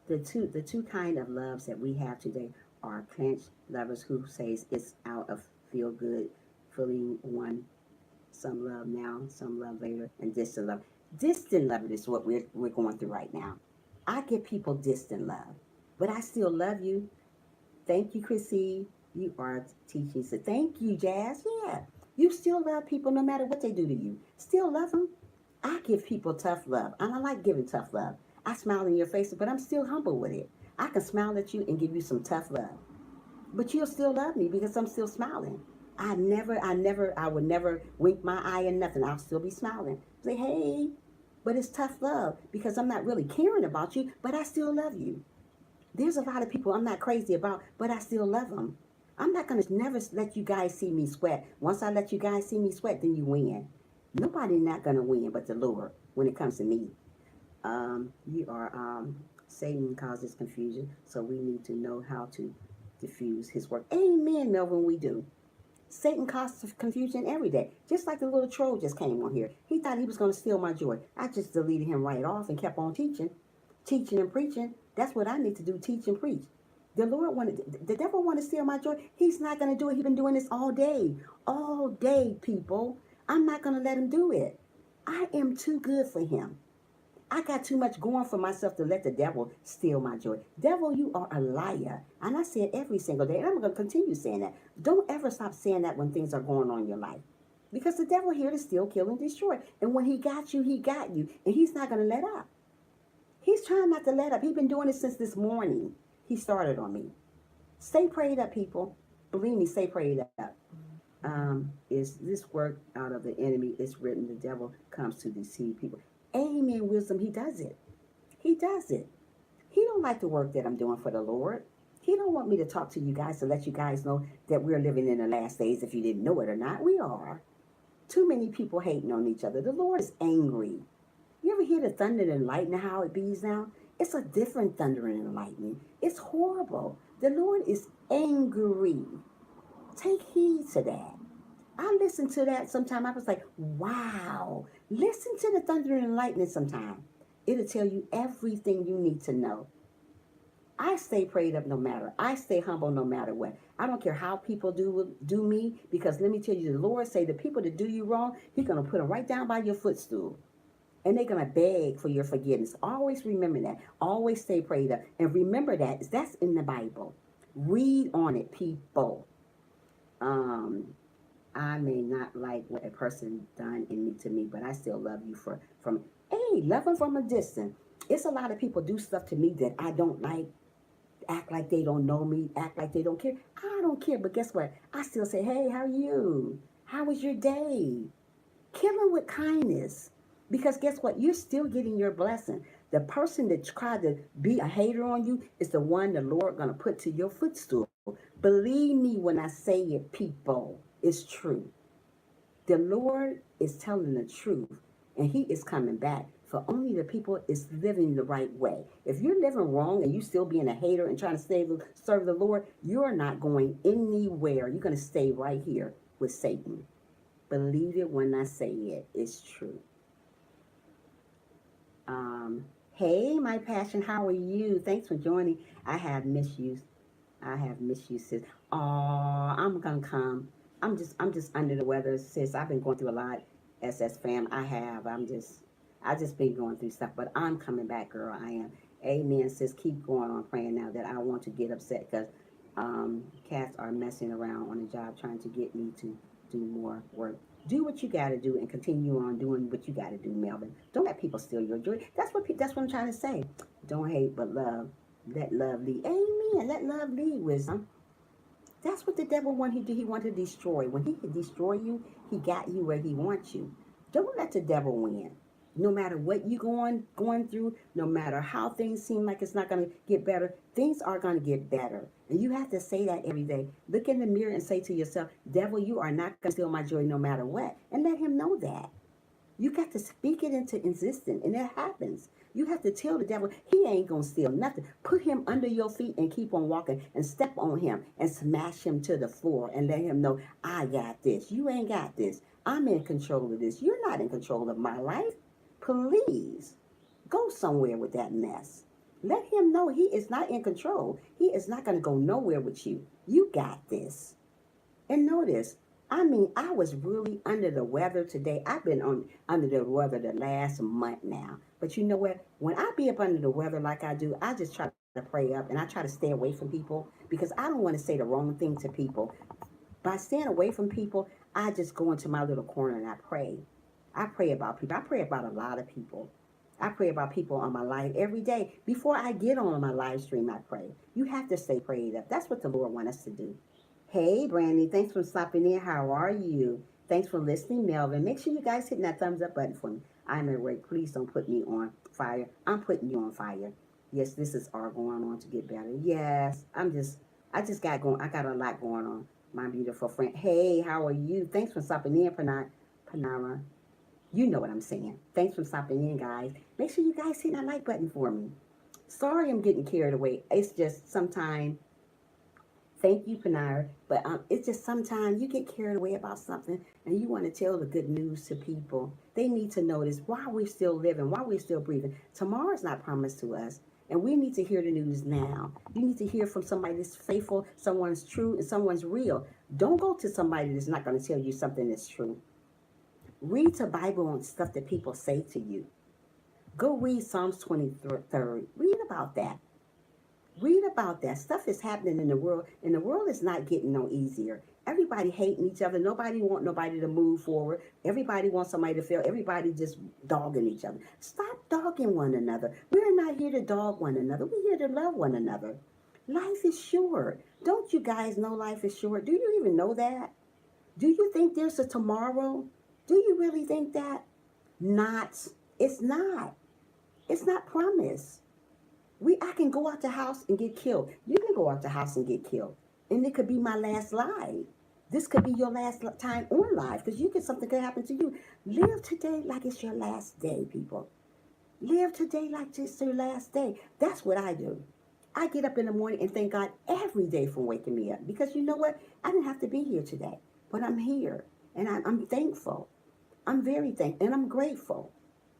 the two kind of loves that we have today are clenched lovers who says it's out of feel good, feeling one. Some love now, some love later, and distant love. Distant love is what we're going through right now. I give people distant love, but I still love you. Thank you, Chrissy. You are teaching. So thank you, Jazz. Yeah, you still love people no matter what they do to you. Still love them. I give people tough love, and I like giving tough love. I smile in your face, but I'm still humble with it. I can smile at you and give you some tough love, but you'll still love me because I'm still smiling. I would never wink my eye and nothing. I'll still be smiling. Say, hey, but it's tough love because I'm not really caring about you, but I still love you. There's a lot of people I'm not crazy about, but I still love them. I'm not going to never let you guys see me sweat. Once I let you guys see me sweat, then you win. Nobody not going to win but the Lord when it comes to me. Satan causes confusion, so we need to know how to diffuse his work. Amen, Melvin, we do. Satan causes confusion every day. Just like the little troll just came on here. He thought he was going to steal my joy. I just deleted him right off and kept on teaching. Teaching and preaching. That's what I need to do, teach and preach. The devil wanted to steal my joy. He's not going to do it. He's been doing this all day. All day, people. I'm not going to let him do it. I am too good for him. I got too much going for myself to let the devil steal my joy. Devil, you are a liar. And I say it every single day. And I'm going to continue saying that. Don't ever stop saying that when things are going on in your life. Because the devil here to steal, kill, and destroy. And when he got you, he got you. And he's not going to let up. He's trying not to let up. He's been doing it since this morning. He started on me. Stay prayed up, people. Believe me, stay prayed up. Is this work out of the enemy? It's written the devil comes to deceive people. Amen, wisdom, he does it. He does it. He don't like the work that I'm doing for the Lord. He don't want me to talk to you guys to let you guys know that we're living in the last days. If you didn't know it or not, we are. Too many people hating on each other. The Lord is angry. You ever hear the thunder and lightning, how it bees now? It's a different thunder and lightning. It's horrible. The Lord is angry. Take heed to that. I listen to that sometime. I was like, wow. Listen to the thunder and lightning sometime. It'll tell you everything you need to know. I stay prayed up no matter. I stay humble no matter what. I don't care how people do me, because let me tell you, the Lord say the people that do you wrong, He's gonna put them right down by your footstool, and they're gonna beg for your forgiveness. Always remember that. Always stay prayed up, and remember that's in the Bible. Read on it, people. Um, I may not like what a person done in me to me, but I still love you from. Hey, love them from a distance. It's a lot of people do stuff to me that I don't like, act like they don't know me, act like they don't care. I don't care, but guess what? I still say, hey, how are you? How was your day? Kill them with kindness. Because guess what? You're still getting your blessing. The person that tried to be a hater on you is the one the Lord gonna put to your footstool. Believe me when I say it, people. It's true. The Lord is telling the truth, and He is coming back for only the people is living the right way. If you're living wrong and you still being a hater and trying to serve the Lord, you're not going anywhere. You're going to stay right here with Satan. Believe it when I say it. It's true. Hey, my passion, how are you? Thanks for joining. I have missed you. I have missed you, sis. Oh, I'm gonna come. I'm just under the weather, sis. I've been going through a lot. SS fam, I have. I just been going through stuff, but I'm coming back, girl. I am. Amen, sis. Keep going on praying now that I want to get upset because cats are messing around on the job trying to get me to do more work. Do what you got to do and continue on doing what you got to do, Melvin. Don't let people steal your joy. That's what I'm trying to say. Don't hate, but love. Let love lead. Amen. Let love lead, wisdom. That's what the devil wanted to do. He wanted to destroy. When he could destroy you, he got you where he wants you. Don't let the devil win. No matter what you going through, no matter how things seem like it's not going to get better, things are going to get better. And you have to say that every day. Look in the mirror and say to yourself, devil, you are not going to steal my joy no matter what. And let him know that. You got to speak it into existence, and it happens. You have to tell the devil he ain't gonna steal nothing. Put him under your feet and keep on walking and step on him and smash him to the floor and let him know, I got this. You ain't got this. I'm in control of this. You're not in control of my life. Please go somewhere with that mess. Let him know he is not in control. He is not gonna go nowhere with you. You got this. And notice, I mean, I was really under the weather today. I've been under the weather the last month now. But you know what? When I be up under the weather like I do, I just try to pray up and I try to stay away from people because I don't want to say the wrong thing to people. By staying away from people, I just go into my little corner and I pray. I pray about people. I pray about a lot of people. I pray about people on my life every day. Before I get on my live stream, I pray. You have to stay prayed up. That's what the Lord wants us to do. Hey, Brandy, thanks for stopping in. How are you? Thanks for listening, Melvin. Make sure you guys hit that thumbs up button for me. I'm at work. Please don't put me on fire. I'm putting you on fire. Yes, this is all going on to get better. Yes, I just got going. I got a lot going on. My beautiful friend. Hey, how are you? Thanks for stopping in, Panara. You know what I'm saying. Thanks for stopping in, guys. Make sure you guys hit that like button for me. Sorry I'm getting carried away. It's just sometimes. Thank you, Panara. But it's just sometimes you get carried away about something and you want to tell the good news to people. They need to know this while we're still living, while we're still breathing. Tomorrow's not promised to us. And we need to hear the news now. You need to hear from somebody that's faithful, someone's true, and someone's real. Don't go to somebody that's not going to tell you something that's true. Read the Bible and stuff that people say to you. Go read Psalms 23. Read about that. Read about that. Stuff is happening in the world, and the world is not getting no easier. Everybody hating each other. Nobody want nobody to move forward. Everybody wants somebody to fail. Everybody just dogging each other. Stop dogging one another. We're not here to dog one another. We're here to love one another. Life is short. Don't you guys know life is short? Do you even know that? Do you think there's a tomorrow? Do you really think that? Not. It's not. It's not promised. I can go out the house and get killed. You can go out the house and get killed. And it could be my last life. This could be your last time on life because something could happen to you. Live today like it's your last day, people. Live today like it's your last day. That's what I do. I get up in the morning and thank God every day for waking me up because you know what? I didn't have to be here today, but I'm here and I'm thankful. I'm very thankful and I'm grateful.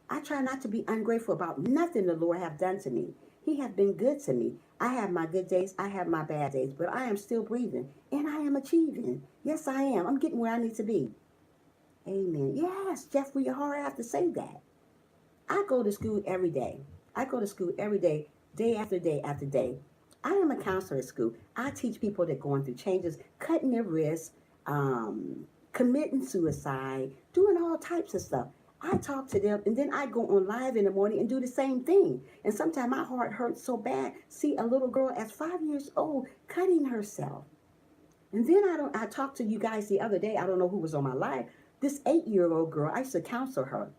I try not to be ungrateful about nothing the Lord have done to me. He have been good to me. I have my good days, I have my bad days, but I am still breathing and I am achieving. Yes, I am. I'm getting where I need to be. Amen. Yes, Jeffrey Hart, I have to say that. I go to school every day. I go to school every day after day after day. I am a counselor at school. I teach people that are going through changes, cutting their wrists, committing suicide, doing all types of stuff. I talk to them and then I go on live in the morning and do the same thing. And sometimes my heart hurts so bad. See a little girl at 5 years old cutting herself. And then I talked to you guys the other day. I don't know who was on my live. This 8-year-old girl, I used to counsel her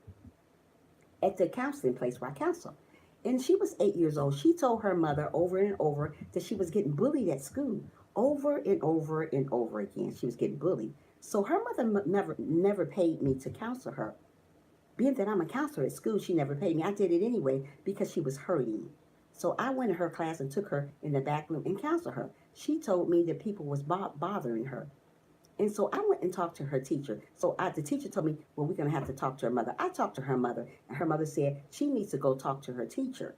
at the counseling place where I counsel. And she was 8 years old. She told her mother over and over that she was getting bullied at school. Over and over and over again. She was getting bullied. So her mother never paid me to counsel her. Being that I'm a counselor at school, she never paid me. I did it anyway because she was hurting. So I went to her class and took her in the back room and counseled her. She told me that people was bothering her. And so I went and talked to her teacher. So the teacher told me, well, we're going to have to talk to her mother. I talked to her mother, and her mother said she needs to go talk to her teacher.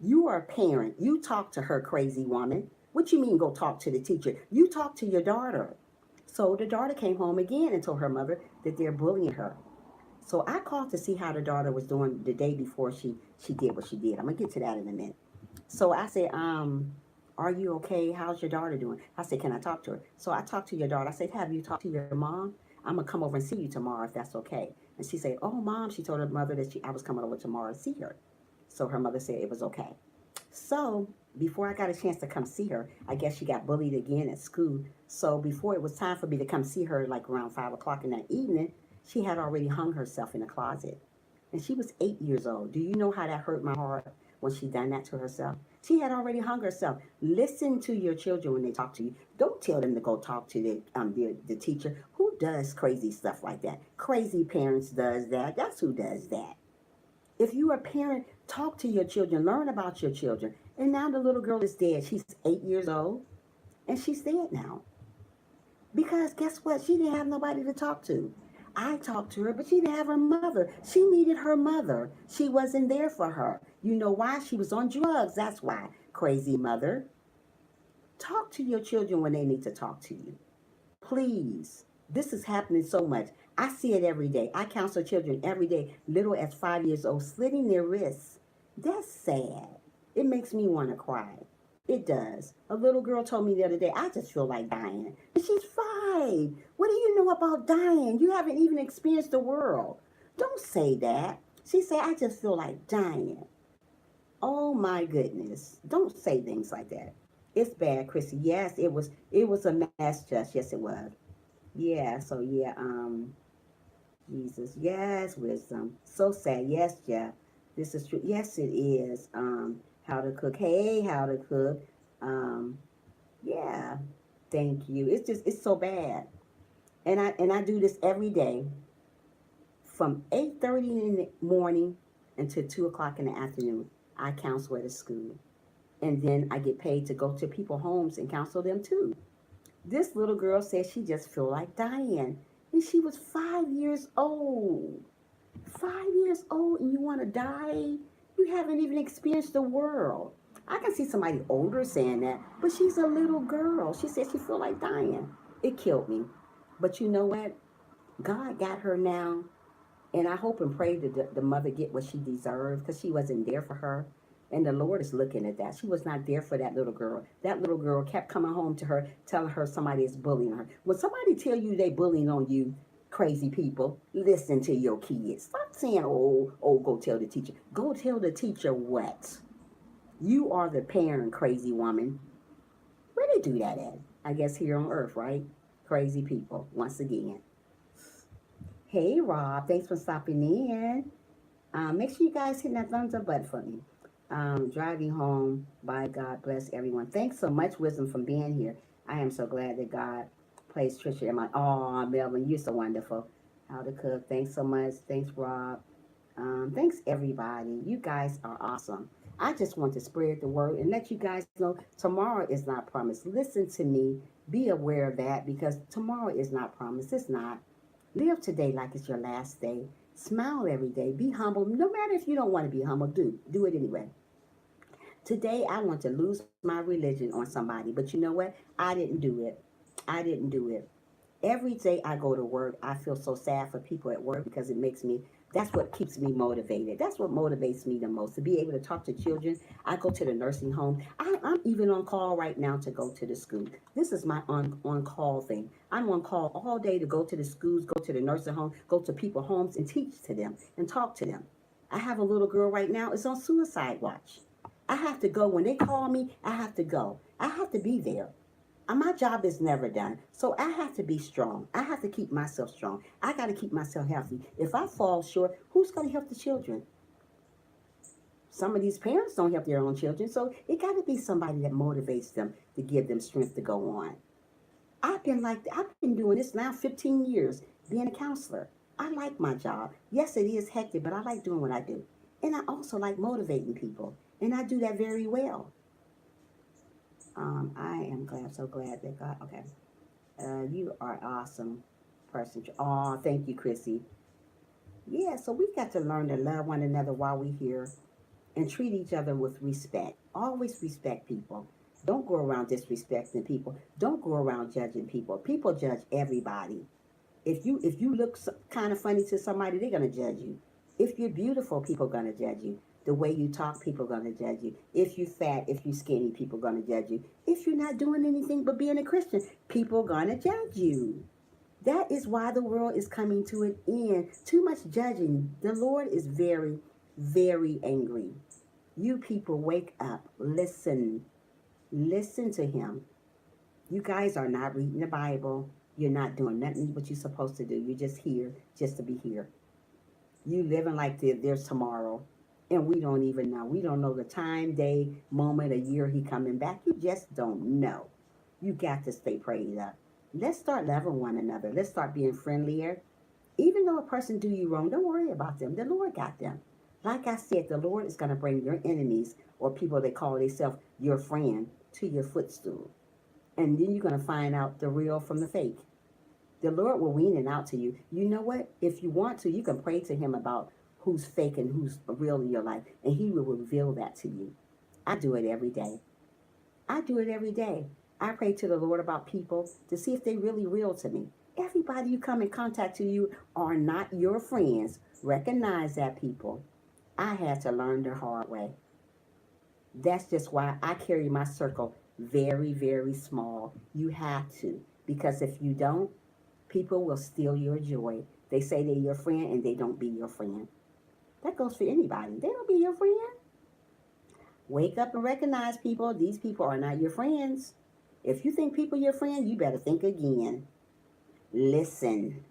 You are a parent. You talk to her, crazy woman. What you mean go talk to the teacher? You talk to your daughter. So the daughter came home again and told her mother that they're bullying her. So I called to see how the daughter was doing the day before she did what she did. I'm going to get to that in a minute. So I said, are you okay? How's your daughter doing? I said, can I talk to her? So I talked to your daughter. I said, have you talked to your mom? I'm going to come over and see you tomorrow if that's okay. And she said, oh, mom, she told her mother that I was coming over tomorrow to see her. So her mother said it was okay. So before I got a chance to come see her, I guess she got bullied again at school. So before it was time for me to come see her, like around 5 o'clock in that evening, she had already hung herself in a closet. And she was 8 years old. Do you know how that hurt my heart when she done that to herself? She had already hung herself. Listen to your children when they talk to you. Don't tell them to go talk to the teacher. Who does crazy stuff like that? Crazy parents does that. That's who does that. If you're a parent, talk to your children. Learn about your children. And now the little girl is dead. She's 8 years old. And she's dead now. Because guess what? She didn't have nobody to talk to. I talked to her, but she didn't have her mother. She needed her mother. She wasn't there for her. You know why? She was on drugs. That's why. Crazy mother. Talk to your children when they need to talk to you. Please. This is happening so much. I see it every day. I counsel children every day, little as 5 years old, slitting their wrists. That's sad. It makes me want to cry. It does. A little girl told me the other day, I just feel like dying. And she's 5. What do you know about dying? You haven't even experienced the world. Don't say that. She said, I just feel like dying. Oh my goodness. Don't say things like that. It's bad, Chrissy. Yes, it was a mess, just yes it was. Yeah, so yeah, Jesus. Yes, wisdom. So sad. Yes, Jeff. This is true. Yes, it is. How to cook. Hey, how to cook. Um, yeah. Thank you. It's so bad. And I do this every day from 8:30 in the morning until 2 o'clock in the afternoon. I counsel at a school. And then I get paid to go to people's homes and counsel them too. This little girl said she just feel like dying. And she was 5 years old. 5 years old and you want to die? You haven't even experienced the world. I can see somebody older saying that, but she's a little girl. She said she feel like dying. It killed me. But you know what? God got her now. And I hope and pray that the mother get what she deserved because she wasn't there for her. And the Lord is looking at that. She was not there for that little girl. That little girl kept coming home to her, telling her somebody is bullying her. When somebody tell you they bullying on you, crazy people, listen to your kids. Stop saying, go tell the teacher. Go tell the teacher what? You are the parent, crazy woman. Where they do that at? I guess here on earth, right? Crazy people, once again. Hey, Rob, thanks for stopping in. Make sure you guys hit that thumbs up button for me. Driving home. Bye. God bless everyone. Thanks so much, Wisdom, for being here. I am so glad that God placed Trisha in my. Oh, Melvin, you're so wonderful. How to cook. Thanks so much. Thanks, Rob. Thanks, everybody. You guys are awesome. I just want to spread the word and let you guys know tomorrow is not promised. Listen to me. Be aware of that because tomorrow is not promised. It's not. Live today like it's your last day. Smile every day. Be humble. No matter if you don't want to be humble, do it anyway. Today, I want to lose my religion on somebody, but you know what? I didn't do it. I didn't do it. Every day I go to work, I feel so sad for people at work because it makes me, that's what keeps me motivated. That's what motivates me the most to be able to talk to children. I go to the nursing home. I'm even on call right now to go to the school. This is my on call thing. I'm on call all day to go to the schools, go to the nursing home, go to people's homes and teach to them and talk to them. I have a little girl right now, it's on suicide watch. I have to go. When they call me, I have to go. I have to be there. My job is never done. So I have to be strong. I have to keep myself strong. I got to keep myself healthy. If I fall short, who's going to help the children? Some of these parents don't help their own children. So it got to be somebody that motivates them to give them strength to go on. I've been doing this now 15 years, being a counselor. I like my job. Yes, it is hectic, but I like doing what I do. And I also like motivating people. And I do that very well. I am glad, so glad that God, okay. You are awesome person. Oh, thank you, Chrissy. Yeah, so we got to learn to love one another while we're here and treat each other with respect. Always respect people. Don't go around disrespecting people. Don't go around judging people. People judge everybody. If you look kind of funny to somebody, they're gonna judge you. If you're beautiful, people are gonna judge you. The way you talk, people are gonna judge you. If you're fat, if you're skinny, people are gonna judge you. If you're not doing anything but being a Christian, people are gonna judge you. That is why the world is coming to an end. Too much judging. The Lord is very, very angry. You people, wake up. Listen. Listen to Him. You guys are not reading the Bible. You're not doing nothing what you're supposed to do. You're just here just to be here. You living like there's tomorrow. And we don't even know. We don't know the time, day, moment, a year He coming back. You just don't know. You got to stay prayed up. Let's start loving one another. Let's start being friendlier. Even though a person do you wrong, don't worry about them. The Lord got them. Like I said, the Lord is going to bring your enemies or people that call themselves your friend to your footstool. And then you're going to find out the real from the fake. The Lord will wean it out to you. You know what? If you want to, you can pray to Him about who's fake and who's real in your life, and He will reveal that to you. I do it every day. I do it every day. I pray to the Lord about people to see if they really real to me. Everybody you come in contact to you are not your friends. Recognize that, people. I had to learn the hard way. That's just why I carry my circle very, very small. You have to. Because if you don't, people will steal your joy. They say they're your friend and they don't be your friend. That goes for anybody. They don't be your friend. Wake up and recognize, people. These people are not your friends. If you think people are your friend, you better think again. Listen.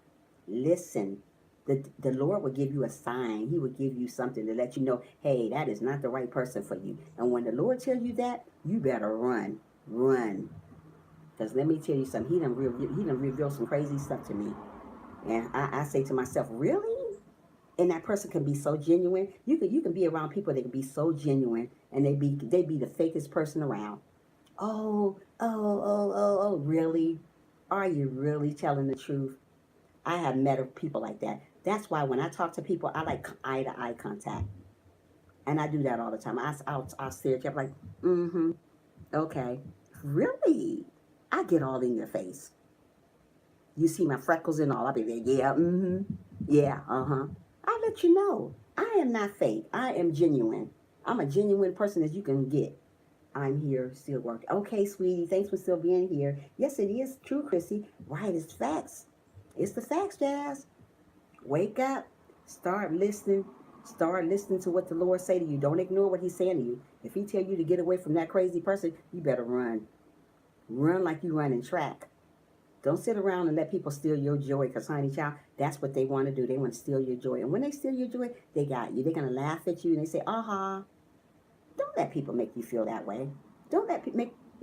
Listen. The Lord will give you a sign. He will give you something to let you know, hey, that is not the right person for you. And when the Lord tells you that, you better run. Run. Because let me tell you something. He done revealed some crazy stuff to me. And I say to myself, really? And that person can be so genuine. You can be around people that can be so genuine, and they be the fakest person around. Oh, really? Are you really telling the truth? I have met people like that. That's why when I talk to people, I like eye to eye contact, and I do that all the time. I'll stare at you. I'm like, mm-hmm, okay, really? I get all in your face. You see my freckles and all. I'll be there. Yeah, mm-hmm, yeah, uh-huh. I let you know. I am not fake. I am genuine. I'm a genuine person as you can get. I'm here still working. Okay, sweetie, thanks for still being here. Yes, it is true, Chrissy. Right, it's facts. It's the facts, Jazz. Wake up. Start listening. Start listening to what the Lord say to you. Don't ignore what He's saying to you. If He tell you to get away from that crazy person, you better run. Run like you running track. Don't sit around and let people steal your joy, because, honey, child, that's what they want to do. They want to steal your joy. And when they steal your joy, they got you. They're going to laugh at you and they say, aha. Don't let people make you feel that way. Don't let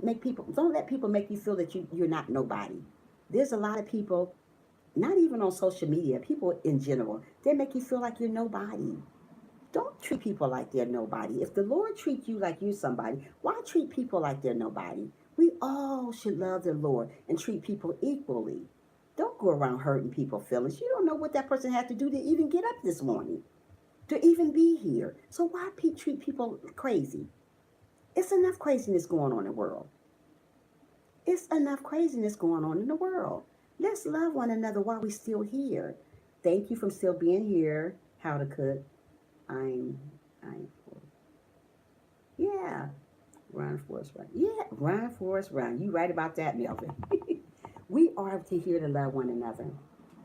make people, don't let people make you feel that you're not nobody. There's a lot of people, not even on social media, people in general, they make you feel like you're nobody. Don't treat people like they're nobody. If the Lord treats you like you're somebody, why treat people like they're nobody? We all should love the Lord and treat people equally. Don't go around hurting people's feelings. You don't know what that person had to do to even get up this morning, to even be here. So why treat people crazy? It's enough craziness going on in the world. It's enough craziness going on in the world. Let's love one another while we're still here. Thank you for still being here. How to cook. I'm yeah. Run, Forrest, run. Yeah, run, Forrest, run. You right about that, Melvin. We are to here to love one another.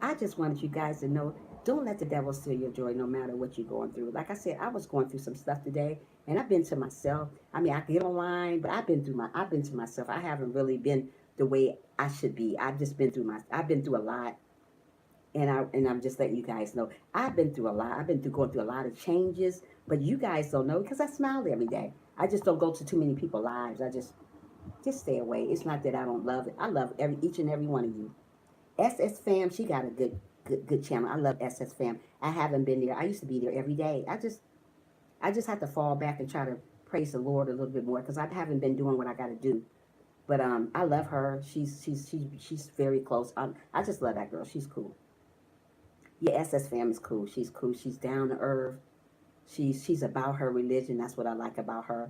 I just wanted you guys to know, don't let the devil steal your joy no matter what you're going through. Like I said, I was going through some stuff today, and I've been to myself. I mean, I get online, but I've been to myself. I haven't really been the way I should be. I've been through a lot, and I'm just letting you guys know. I've been through a lot. I've been through going through a lot of changes, but you guys don't know because I smile every day. I just don't go to too many people's lives. I just stay away. It's not that I don't love it. I love each and every one of you. SS Fam, she got a good channel. I love SS Fam. I haven't been there. I used to be there every day. I just have to fall back and try to praise the Lord a little bit more because I haven't been doing what I got to do. But I love her. She's very close. I just love that girl. She's cool. Yeah, SS Fam is cool. She's cool. She's down to earth. She's about her religion. That's what I like about her.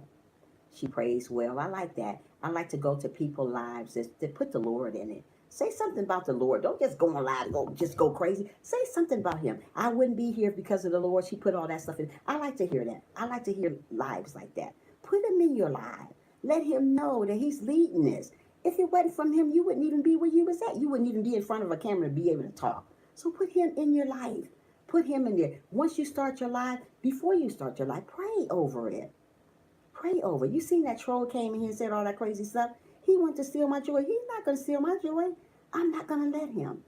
She prays well. I like that. I like to go to people's lives that put the Lord in it. Say something about the Lord. Don't just go on live and just go crazy. Say something about him. I wouldn't be here because of the Lord. She put all that stuff in. I like to hear that. I like to hear lives like that. Put him in your life. Let him know that he's leading this. If it wasn't from him, you wouldn't even be where you was at. You wouldn't even be in front of a camera to be able to talk. So put him in your life. Put him in there. Once you start your life, before you start your life, pray over it. Pray over. You seen that troll came in here and said all that crazy stuff? He wanted to steal my joy. He's not going to steal my joy. I'm not going to let him.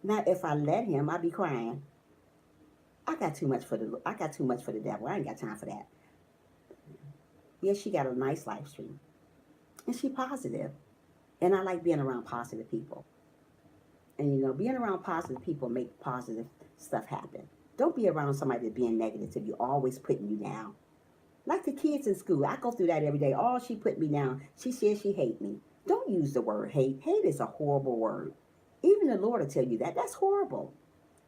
Now, if I let him, I'll be crying. I got too much for the devil. I ain't got time for that. Yeah, she got a nice live stream. And she positive. And I like being around positive people. And being around positive people make positive stuff happen. Don't be around somebody that's being negative. You're always putting you down. Like the kids in school, I go through that every day. Oh, she put me down. She says she hate me. Don't use the word hate. Hate is a horrible word. Even the Lord will tell you that. That's horrible.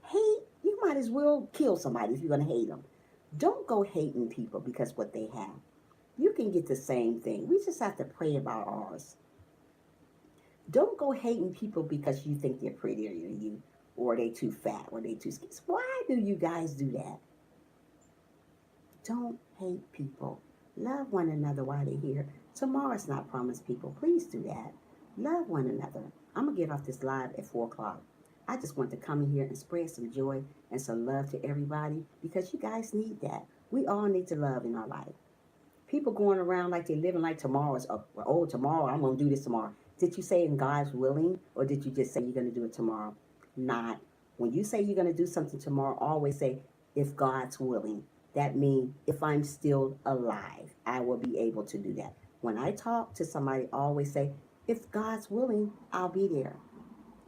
Hate, you might as well kill somebody if you're going to hate them. Don't go hating people because what they have. You can get the same thing. We just have to pray about ours. Don't go hating people because you think they're prettier than you, or they too fat, or they too skinny. Why do you guys do that? Don't hate people. Love one another while they're here. Tomorrow's not promised, people. Please do that. Love one another. I'm going to get off this live at 4 o'clock. I just want to come in here and spread some joy and some love to everybody because you guys need that. We all need to love in our life. People going around like they're living like tomorrow's, tomorrow, I'm going to do this tomorrow. Did you say in God's willing, or did you just say you're going to do it tomorrow? Not. When you say you're going to do something tomorrow, always say, if God's willing. That means if I'm still alive, I will be able to do that. When I talk to somebody, I always say, if God's willing, I'll be there.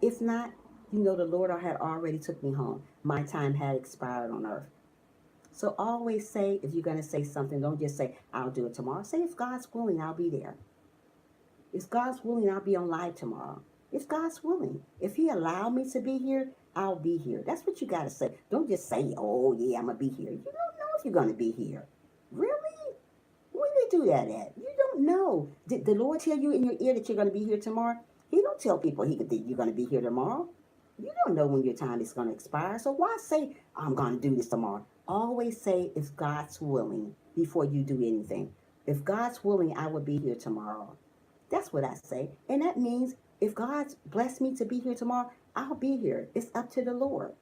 If not, the Lord had already took me home. My time had expired on earth. So always say, if you're going to say something, don't just say, I'll do it tomorrow. Say, if God's willing, I'll be there. If God's willing, I'll be on live tomorrow. If God's willing. If he allowed me to be here, I'll be here. That's what you got to say. Don't just say, oh, yeah, I'm going to be here. You don't know if you're going to be here. Really? Where did they do that at? You don't know. Did the Lord tell you in your ear that you're going to be here tomorrow? He don't tell people that you're going to be here tomorrow. You don't know when your time is going to expire. So why say, I'm going to do this tomorrow? Always say, if God's willing, before you do anything. If God's willing, I will be here tomorrow. That's what I say. And that means if God's blessed me to be here tomorrow, I'll be here. It's up to the Lord.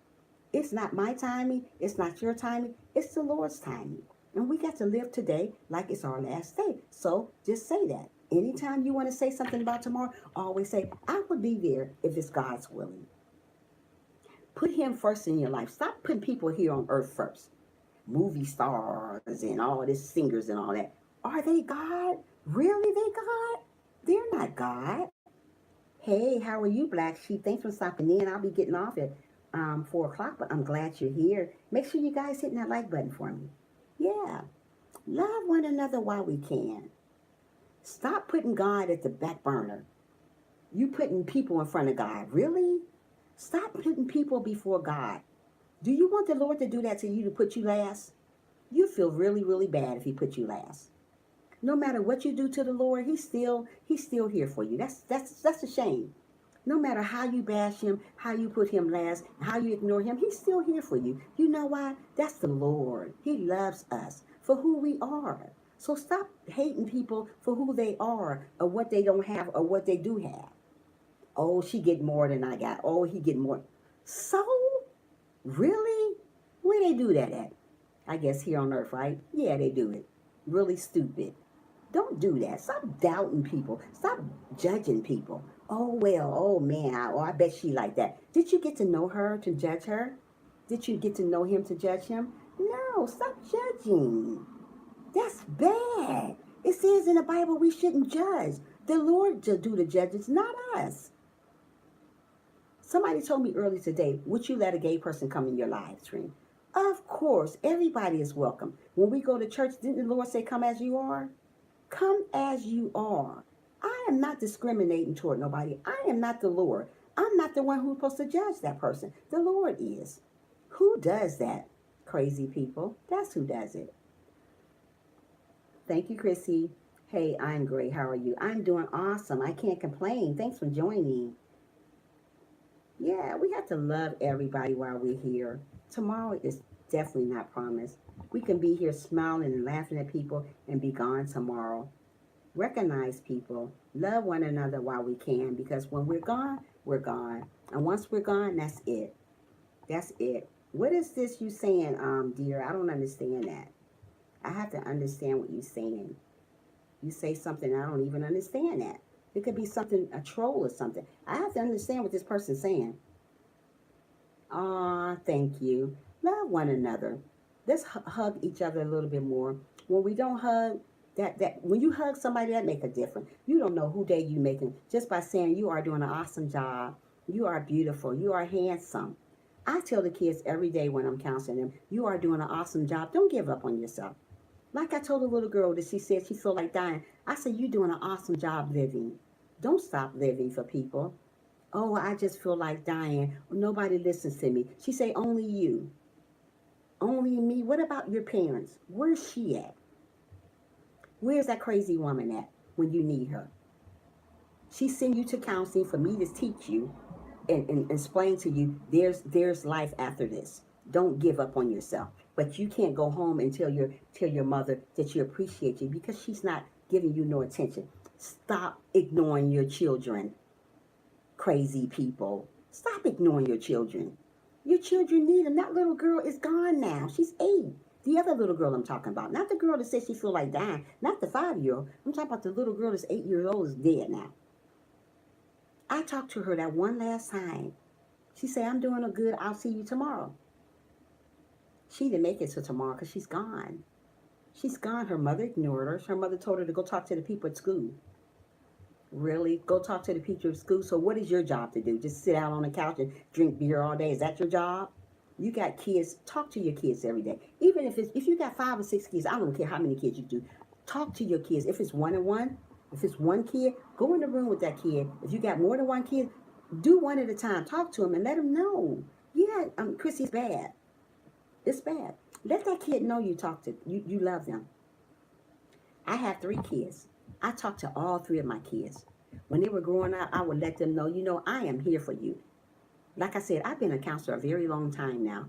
It's not my timing. It's not your timing. It's the Lord's timing. And we got to live today like it's our last day. So just say that. Anytime you want to say something about tomorrow, always say, I will be there if it's God's willing. Put him first in your life. Stop putting people here on earth first. Movie stars and all this singers and all that. Are they God? Really, they God? They're not God. Hey, how are you, Black Sheep? Thanks for stopping in. I'll be getting off at 4 o'clock, but I'm glad you're here. Make sure you guys hit that like button for me. Yeah. Love one another while we can. Stop putting God at the back burner. You putting people in front of God. Really? Stop putting people before God. Do you want the Lord to do that to you, to put you last? You feel really, really bad if he put you last. No matter what you do to the Lord, he's still here for you. That's a shame. No matter how you bash him, how you put him last, how you ignore him, he's still here for you. You know why? That's the Lord. He loves us for who we are. So stop hating people for who they are or what they don't have or what they do have. Oh, she get more than I got. Oh, he get more. So, really? Where they do that at? I guess here on earth, right? Yeah, they do it. Really stupid. Don't do that. Stop doubting people. Stop judging people. Oh, well, oh, man, I bet she like that. Did you get to know her to judge her? Did you get to know him to judge him? No, stop judging. That's bad. It says in the Bible we shouldn't judge. The Lord to do the judges, not us. Somebody told me earlier today, would you let a gay person come in your live stream? Of course, everybody is welcome. When we go to church, didn't the Lord say, come as you are? Come as you are. I am not discriminating toward nobody. I am not the Lord. I'm not the one who's supposed to judge that person. The Lord is. Who does that? Crazy people. That's who does it. Thank you, Chrissy. Hey, I'm great. How are you? I'm doing awesome. I can't complain. Thanks for joining. Yeah, we have to love everybody while we're here. Tomorrow is definitely not promised. We can be here smiling and laughing at people and be gone tomorrow. Recognize people. Love one another while we can, because when we're gone, we're gone. And once we're gone, that's it. That's it. What is this you saying, dear? I don't understand that. I have to understand what you're saying. You say something, I don't even understand that. It could be something, a troll or something. I have to understand what this person's saying. Aw, thank you. Love one another. Let's hug each other a little bit more. When we don't hug, that when you hug somebody, that make a difference. You don't know who day you making just by saying you are doing an awesome job. You are beautiful. You are handsome. I tell the kids every day when I'm counseling them, you are doing an awesome job. Don't give up on yourself. Like I told a little girl that she said she felt like dying. I said, you're doing an awesome job living. Don't stop living for people. Oh, I just feel like dying. Nobody listens to me. She say, only you. Only me. What about your parents? Where's she at? Where's that crazy woman at when you need her? She send you to counseling for me to teach you and explain to you there's life after this. Don't give up on yourself. But you can't go home and tell your mother that you appreciate you because she's not giving you no attention. Stop ignoring your children. Crazy people. Stop ignoring your children. Your children need them. That little girl is gone now. She's 8. The other little girl I'm talking about. Not the girl that says she feel like dying. Not the 5-year-old. I'm talking about the little girl that's 8 years old is dead now. I talked to her that one last time. She said, I'm doing a good. I'll see you tomorrow. She didn't make it till tomorrow because she's gone. She's gone. Her mother ignored her. Her mother told her to go talk to the people at school. Really? Go talk to the people at school? So what is your job to do? Just sit out on the couch and drink beer all day? Is that your job? You got kids. Talk to your kids every day. Even if you got 5 or 6 kids, I don't care how many kids you do. Talk to your kids. If it's one-on-one, if it's one kid, go in the room with that kid. If you got more than one kid, do one at a time. Talk to them and let them know. Yeah, Chrissy's bad. It's bad. Let that kid know you talk to you love them. I have 3 kids. I talked to all 3 of my kids. When they were growing up, I would let them know, I am here for you. Like I said, I've been a counselor a very long time now.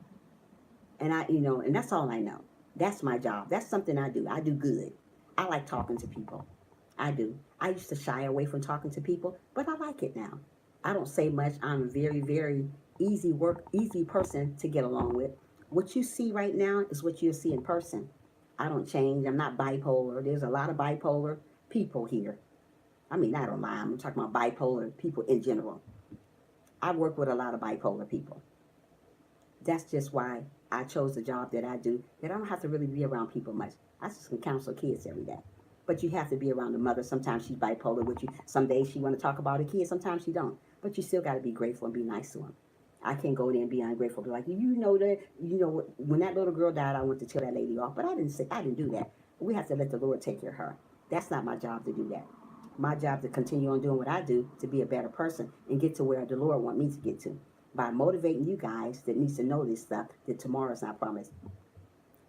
And and that's all I know. That's my job. That's something I do. I do good. I like talking to people. I do. I used to shy away from talking to people, but I like it now. I don't say much. I'm a very, very easy person to get along with. What you see right now is what you'll see in person. I don't change. I'm not bipolar. There's a lot of bipolar people here. I mean, not online. I'm talking about bipolar people in general. I work with a lot of bipolar people. That's just why I chose the job that I do, that I don't have to really be around people much. I just can counsel kids every day. But you have to be around the mother. Sometimes she's bipolar with you. Some days she want to talk about her kids. Sometimes she don't. But you still got to be grateful and be nice to them. I can't go there and be ungrateful. Be like, you know that, when that little girl died, I went to tell that lady off. But I didn't do that. We have to let the Lord take care of her. That's not my job to do that. My job to continue on doing what I do to be a better person and get to where the Lord want me to get to by motivating you guys that needs to know this stuff that tomorrow's not promised.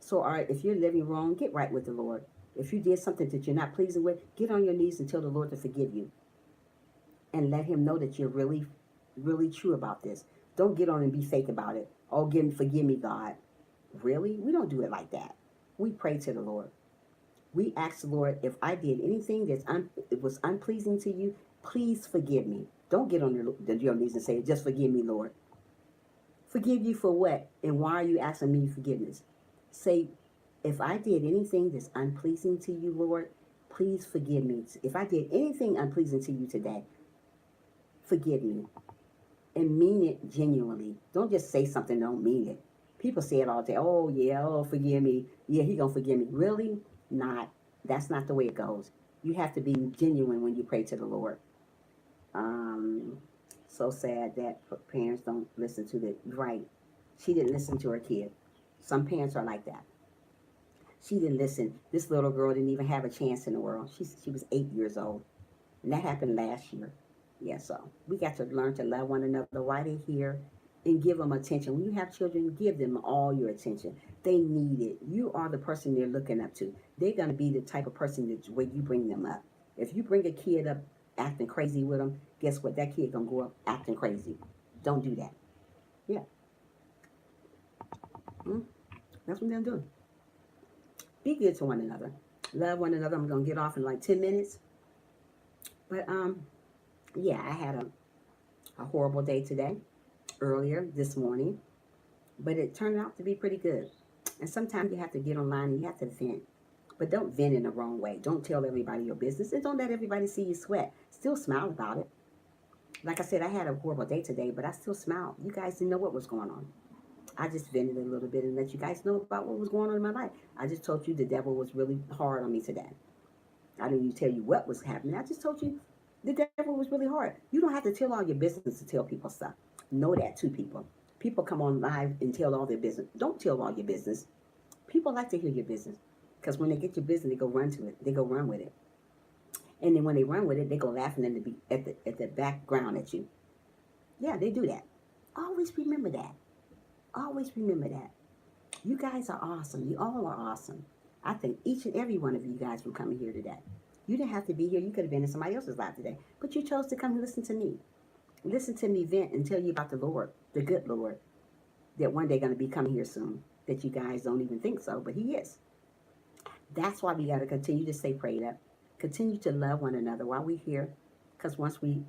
So, all right, if you're living wrong, get right with the Lord. If you did something that you're not pleasing with, get on your knees and tell the Lord to forgive you and let him know that you're really, really true about this. Don't get on and be fake about it. Oh, forgive me, God. Really? We don't do it like that. We pray to the Lord. We ask the Lord, if I did anything it was unpleasing to you, please forgive me. Don't get on your knees and say, just forgive me, Lord. Forgive you for what? And why are you asking me forgiveness? Say, if I did anything that's unpleasing to you, Lord, please forgive me. If I did anything unpleasing to you today, forgive me. And mean it genuinely. Don't just say something, don't mean it. People say it all day. Oh, yeah, oh, forgive me. Yeah, he gonna forgive me. Really? Not. That's not the way it goes. You have to be genuine when you pray to the Lord. Um, so sad that parents don't listen to the right. She didn't listen to her kid. Some parents are like that. She didn't listen. This little girl didn't even have a chance in the world. She was 8 years old, and that happened last year. Yeah, so we got to learn to love one another while they're here and give them attention. When you have children, give them all your attention. They need it. You are the person they're looking up to. They're going to be the type of person that where you bring them up. If you bring a kid up acting crazy with them, guess what? That kid going to grow up acting crazy. Don't do that. Yeah, mm, that's what they're doing. Be good to one another. Love one another. I'm going to get off in like 10 minutes. But yeah, I had a horrible day today, earlier this morning, but it turned out to be pretty good. And sometimes you have to get online and you have to vent. But don't vent in the wrong way. Don't tell everybody your business and don't let everybody see you sweat. Still smile about it. Like I said, I had a horrible day today, but I still smiled. You guys didn't know what was going on. I just vented a little bit and let you guys know about what was going on in my life. I just told you the devil was really hard on me today. I didn't even tell you what was happening. I just told you the devil was really hard. You don't have to tell all your business to tell people stuff. Know that too, people. People come on live and tell all their business. Don't tell all your business. People like to hear your business because when they get your business, they go run to it. They go run with it, and then when they run with it, they go laughing at the background at you. Yeah, they do that. Always remember that. Always remember that. You guys are awesome. You all are awesome. I think each and every one of you guys will come here today. You didn't have to be here. You could have been in somebody else's life today, but you chose to come and listen to me. Listen to me vent and tell you about the Lord, the good Lord, that one day going to be coming here soon. That you guys don't even think so, but He is. That's why we got to continue to stay prayed up, continue to love one another while we're here, because once we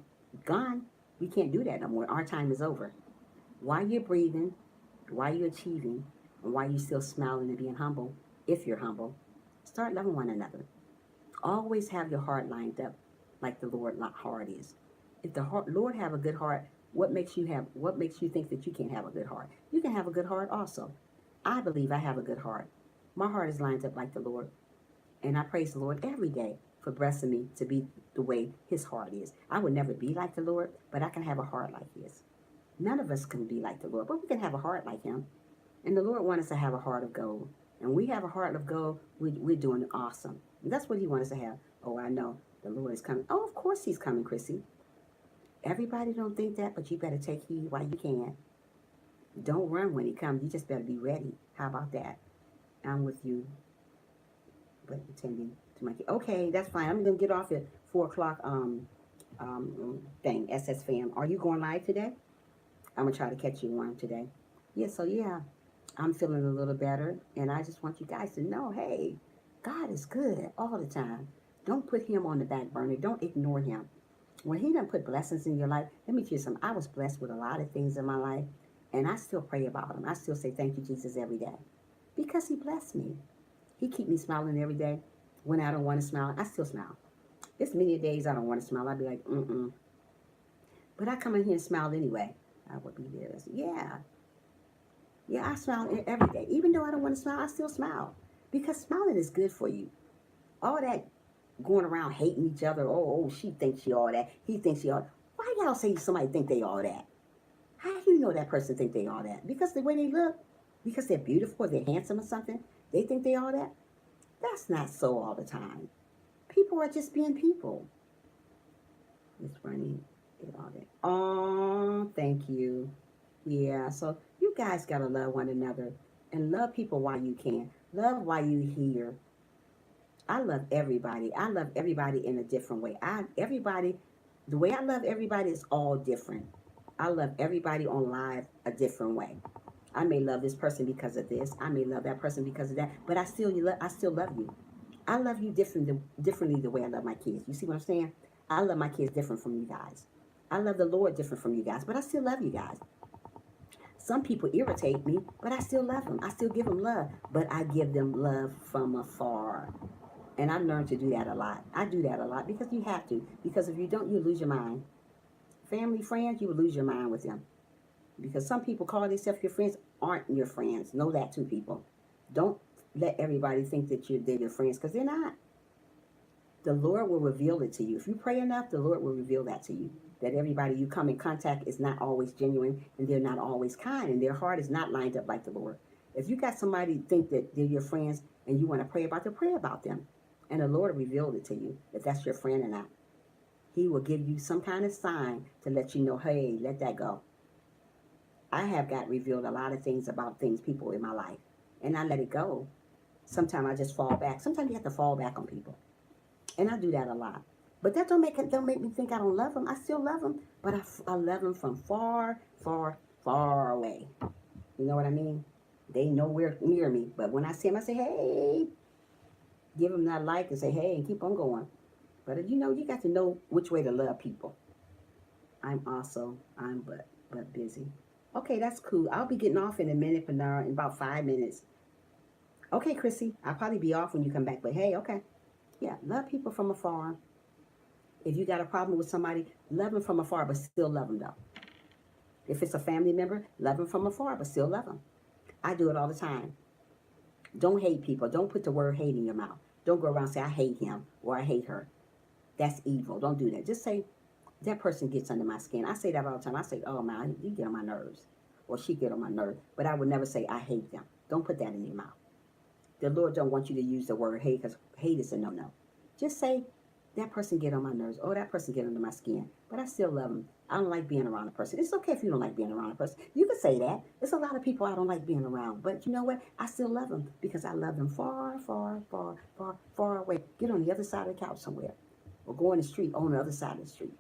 gone, we can't do that no more. Our time is over. While you're breathing, while you're achieving, and while you're still smiling and being humble, if you're humble, start loving one another. Always have your heart lined up like the Lord heart is. If the Lord have a good heart, what makes you think that you can't have a good heart? You can have a good heart also. I believe I have a good heart. My heart is lined up like the Lord. And I praise the Lord every day for blessing me to be the way His heart is. I would never be like the Lord, but I can have a heart like His. None of us can be like the Lord, but we can have a heart like Him. And the Lord wants us to have a heart of gold. And we have a heart of gold, we're doing awesome. And that's what He wants us to have. Oh, I know. The Lord is coming. Oh, of course He's coming, Chrissy. Everybody don't think that, but you better take heed while you can. Don't run when He comes. You just better be ready. How about that? I'm with you, but attending to my kid. Okay, that's fine. I'm going to get off at 4 o'clock thing, SS Fam. Are you going live today? I'm going to try to catch you one today. Yeah, so yeah, I'm feeling a little better, and I just want you guys to know, hey, God is good all the time. Don't put Him on the back burner. Don't ignore Him. When He done put blessings in your life, let me tell you something. I was blessed with a lot of things in my life, and I still pray about them. I still say thank you, Jesus, every day because He blessed me. He keep me smiling every day. When I don't want to smile, I still smile. It's many days I don't want to smile. I'd be like, mm-mm. But I come in here and smile anyway. I would be there. Yeah. Yeah, I smile every day. Even though I don't want to smile, I still smile. Because smiling is good for you. All that going around hating each other. Oh, she thinks she all that. He thinks she all that. Why y'all say somebody think they all that? How do you know that person think they all that? Because the way they look, because they're beautiful, or they're handsome or something, they think they all that. That's not so all the time. People are just being people. It's funny. All that. Oh, thank you. Yeah, so you guys gotta love one another and love people while you can. Love while you here. I love everybody. I love everybody in a different way. The way I love everybody is all different. I love everybody on live a different way. I may love this person because of this. I may love that person because of that. But I still love you. I love you differently the way I love my kids. You see what I'm saying? I love my kids different from you guys. I love the Lord different from you guys, but I still love you guys. Some people irritate me, but I still love them. I still give them love, but I give them love from afar. And I've learned to do that a lot. I do that a lot because you have to. Because if you don't, you lose your mind. Family, friends, you will lose your mind with them. Because some people call themselves your friends, aren't your friends. Know that too, people. Don't let everybody think that they're your friends because they're not. The Lord will reveal it to you. If you pray enough, the Lord will reveal that to you. That everybody you come in contact is not always genuine and they're not always kind and their heart is not lined up like the Lord. If you got somebody think that they're your friends and you want to pray about them. And the Lord revealed it to you if that's your friend or not. He will give you some kind of sign to let you know, hey, let that go. I have got revealed a lot of things about people in my life. And I let it go. Sometimes I just fall back. Sometimes you have to fall back on people. And I do that a lot. But that don't make me think I don't love them. I still love them, but I love them from far, far, far away. You know what I mean? They nowhere near me, but when I see them, I say, "Hey," give them that like and say, "Hey," and keep on going. But you got to know which way to love people. I'm busy. Okay, that's cool. I'll be getting off in a minute, Panara, in about 5 minutes. Okay, Chrissy, I'll probably be off when you come back. But hey, okay, yeah, love people from afar. If you got a problem with somebody, love them from afar, but still love them though. If it's a family member, love them from afar, but still love them. I do it all the time. Don't hate people. Don't put the word hate in your mouth. Don't go around and say, I hate him or I hate her. That's evil. Don't do that. Just say, that person gets under my skin. I say that all the time. I say, oh man, you get on my nerves. Or she get on my nerves. But I would never say, I hate them. Don't put that in your mouth. The Lord don't want you to use the word hate because hate is a no-no. Just say, that person get on my nerves. Oh, that person get under my skin. But I still love them. I don't like being around a person. It's okay if you don't like being around a person. You can say that. There's a lot of people I don't like being around. But you know what? I still love them because I love them far, far, far, far, far away. Get on the other side of the couch somewhere. Or go in the street on the other side of the street.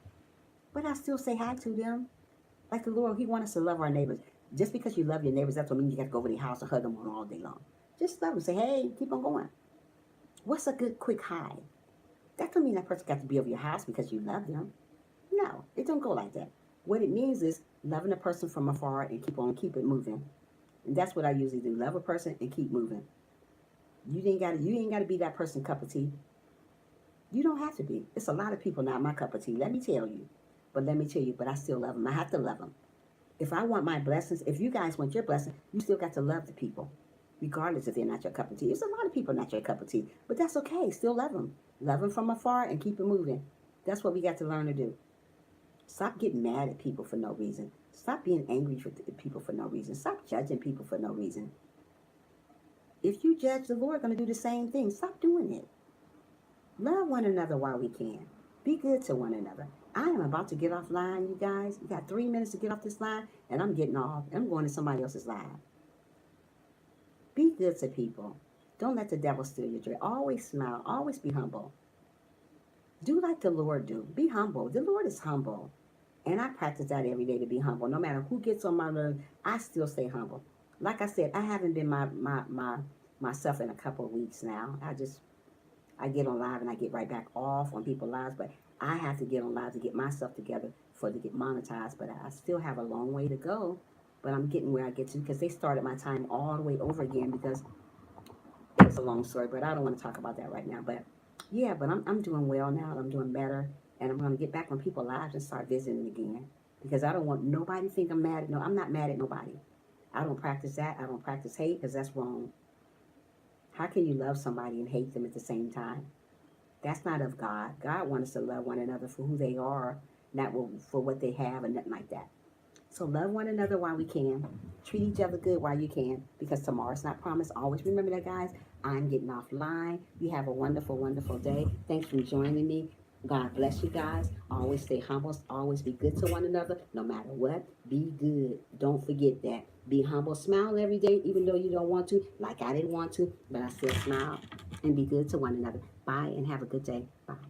But I still say hi to them. Like the Lord, He wants us to love our neighbors. Just because you love your neighbors, that don't mean you got to go over their house and hug them all day long. Just love them. Say, hey, keep on going. What's a good quick hi? That don't mean that person got to be over your house because you love them. No, it don't go like that. What it means is loving a person from afar and keep it moving. And that's what I usually do. Love a person and keep moving. You ain't gotta be that person cup of tea. You don't have to be. It's a lot of people not my cup of tea. Let me tell you. But I still love them. I have to love them. If I want my blessings, if you guys want your blessing, you still got to love the people, regardless if they're not your cup of tea. There's a lot of people not your cup of tea, but that's okay. Still love them. Love them from afar and keep it moving. That's what we got to learn to do. Stop getting mad at people for no reason. Stop being angry for people for no reason. Stop judging people for no reason. If you judge, the Lord going to do the same thing. Stop doing it. Love one another while we can. Be good to one another. I am about to get offline, you guys. You got 3 minutes to get off this line, and I'm getting off. I'm going to somebody else's line. Be good to people. Don't let the devil steal your joy. Always smile. Always be humble. Do like the Lord do. Be humble. The Lord is humble. And I practice that every day to be humble. No matter who gets on my nerves, I still stay humble. Like I said, I haven't been myself in a couple of weeks now. I get on live and I get right back off on people's lives, but I have to get on live to get myself together for to get monetized. But I still have a long way to go. But I'm getting where I get to because they started my time all the way over again because it's a long story, but I don't want to talk about that right now. But Yeah, but I'm doing well now. I'm doing better, and I'm going to get back on people's lives and start visiting again because I don't want nobody to think I'm mad at. No, I'm not mad at nobody. I don't practice that. I don't practice hate because that's wrong. How can you love somebody and hate them at the same time? That's not of God. God wants us to love one another for who they are, not for what they have and nothing like that. So love one another while we can. Treat each other good while you can because tomorrow's not promised. Always remember that, guys. I'm getting offline. You have a wonderful, wonderful day. Thanks for joining me. God bless you guys. Always stay humble. Always be good to one another. No matter what, be good. Don't forget that. Be humble. Smile every day, even though you don't want to. Like I didn't want to, but I still smile and be good to one another. Bye and have a good day. Bye.